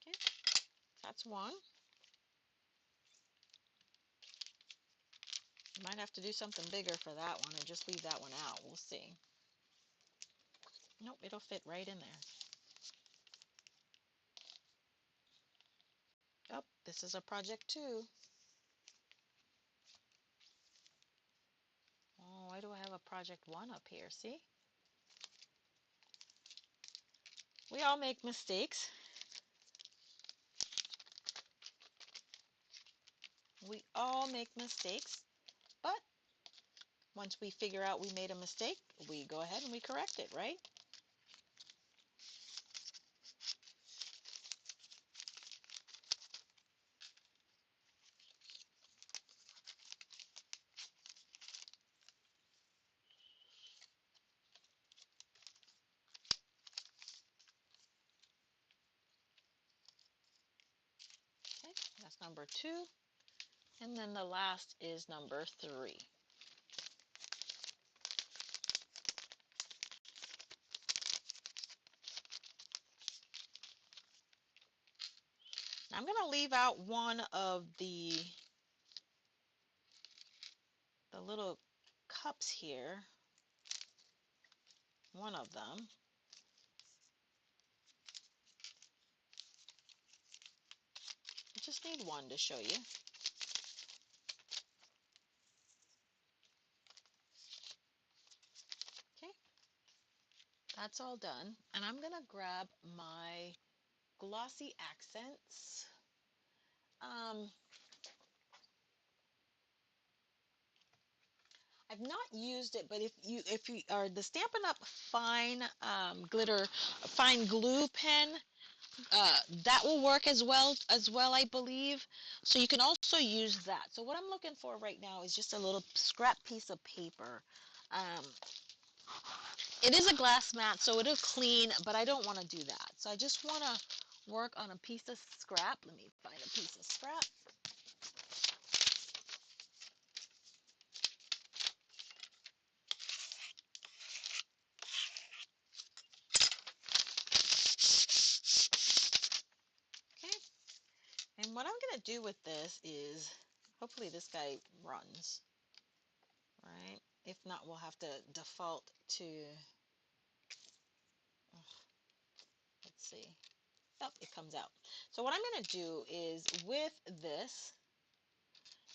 A: Okay, that's one. Might have to do something bigger for that one or just leave that one out. We'll see. Nope, it'll fit right in there. Oh, this is a project 2. Oh, why do I have a project 1 up here? See? We all make mistakes. We all make mistakes, but once we figure out we made a mistake, we go ahead and we correct it, right? Okay, that's number 2. And then the last is number 3. I'm going to leave out one of the little cups here, one of them. I just need one to show you. Okay, that's all done. And I'm going to grab my glossy accents. I've not used it, but if you are the Stampin' Up fine glitter, fine glue pen, that will work as well, I believe. So you can also use that. So what I'm looking for right now is just a little scrap piece of paper. Um, it is a glass mat, so it'll clean, but I don't want to do that. So I just want to work on a piece of scrap. Let me find a piece of scrap. Okay. And what I'm going to do with this is, hopefully this guy runs, right? If not, we'll have to default to, let's see. Oh, it comes out. So what I'm going to do is with this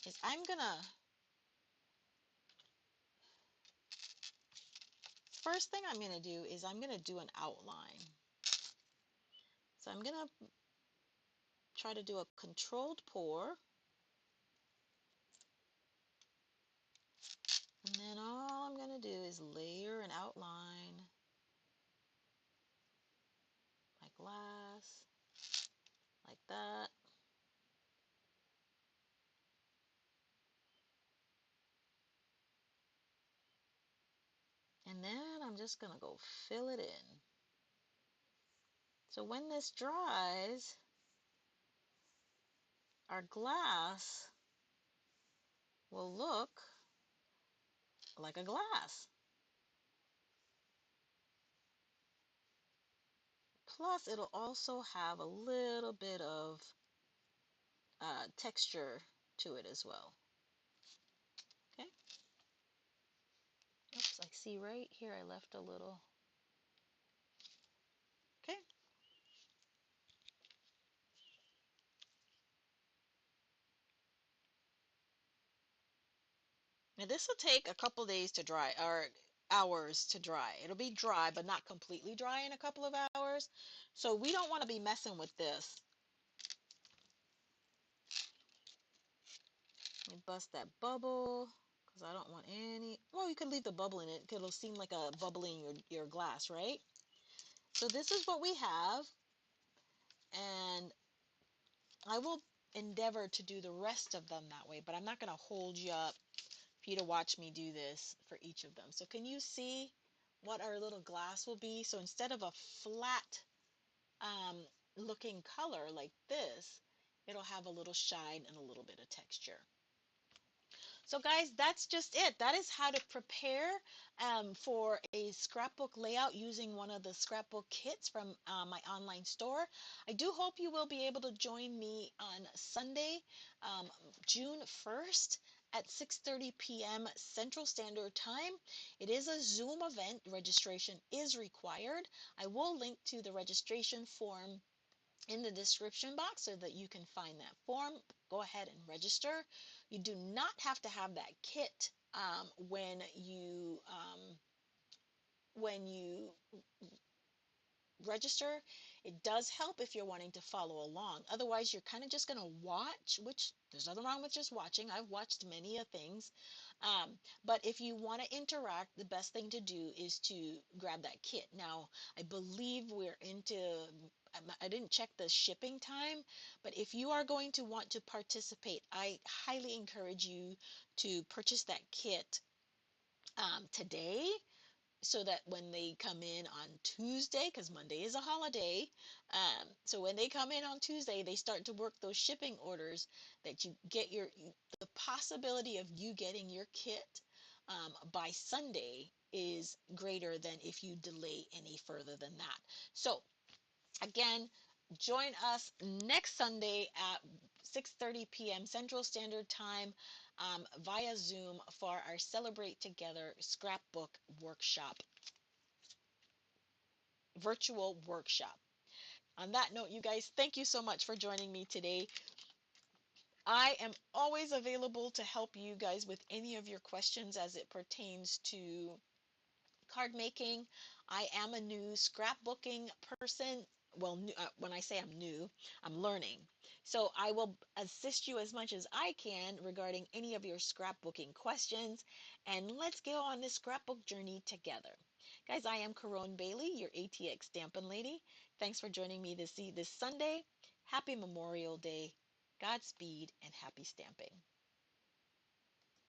A: is I'm going to first thing I'm going to do is I'm going to do an outline. So I'm going to try to do a controlled pour. And then all I'm going to do is layer an outline, my glass, like that. And then I'm just going to go fill it in. So when this dries, our glass will look like a glass. Plus, it'll also have a little bit of texture to it as well. Okay. Oops, I see right here I left a little. Okay. Now this will take a couple days to dry, or hours to dry. It'll be dry, but not completely dry in a couple of hours. So we don't want to be messing with this. Let me bust that bubble because I don't want any. Well, you could leave the bubble in it. It'll seem like a bubble in your glass, right? So this is what we have, and I will endeavor to do the rest of them that way, but I'm not going to hold you up for you to watch me do this for each of them. So can you see what our little glass will be? So instead of a flat um, looking color like this, it'll have a little shine and a little bit of texture. So guys, that's just it. That is how to prepare for a scrapbook layout using one of the scrapbook kits from my online store. I do hope you will be able to join me on Sunday, June 1st at 6:30 p.m. Central Standard Time. It is a Zoom event. Registration is required. I will link to the registration form in the description box so that you can find that form. Go ahead and register. You do not have to have that kit when you register. It does help if you're wanting to follow along. Otherwise, you're kind of just going to watch, which there's nothing wrong with just watching. I've watched many of things. Um, but if you want to interact, the best thing to do is to grab that kit. Now, I believe we're into, I didn't check the shipping time, but if you are going to want to participate, I highly encourage you to purchase that kit today, so that when they come in on Tuesday, because Monday is a holiday, so when they come in on Tuesday, they start to work those shipping orders, that you get the possibility of you getting your kit by Sunday is greater than if you delay any further than that. So again, join us next Sunday at 6:30 p.m. Central Standard Time via Zoom for our Celebrate Together scrapbook workshop, virtual workshop. On that note, you guys, thank you so much for joining me today. I am always available to help you guys with any of your questions as it pertains to card making. I am a new scrapbooking person. Well, when I say I'm new, I'm learning. So I will assist you as much as I can regarding any of your scrapbooking questions. And let's go on this scrapbook journey together. Guys, I am Caron Bailey, your ATX Stampin' Lady. Thanks for joining me this Sunday. Happy Memorial Day. Godspeed and happy stamping.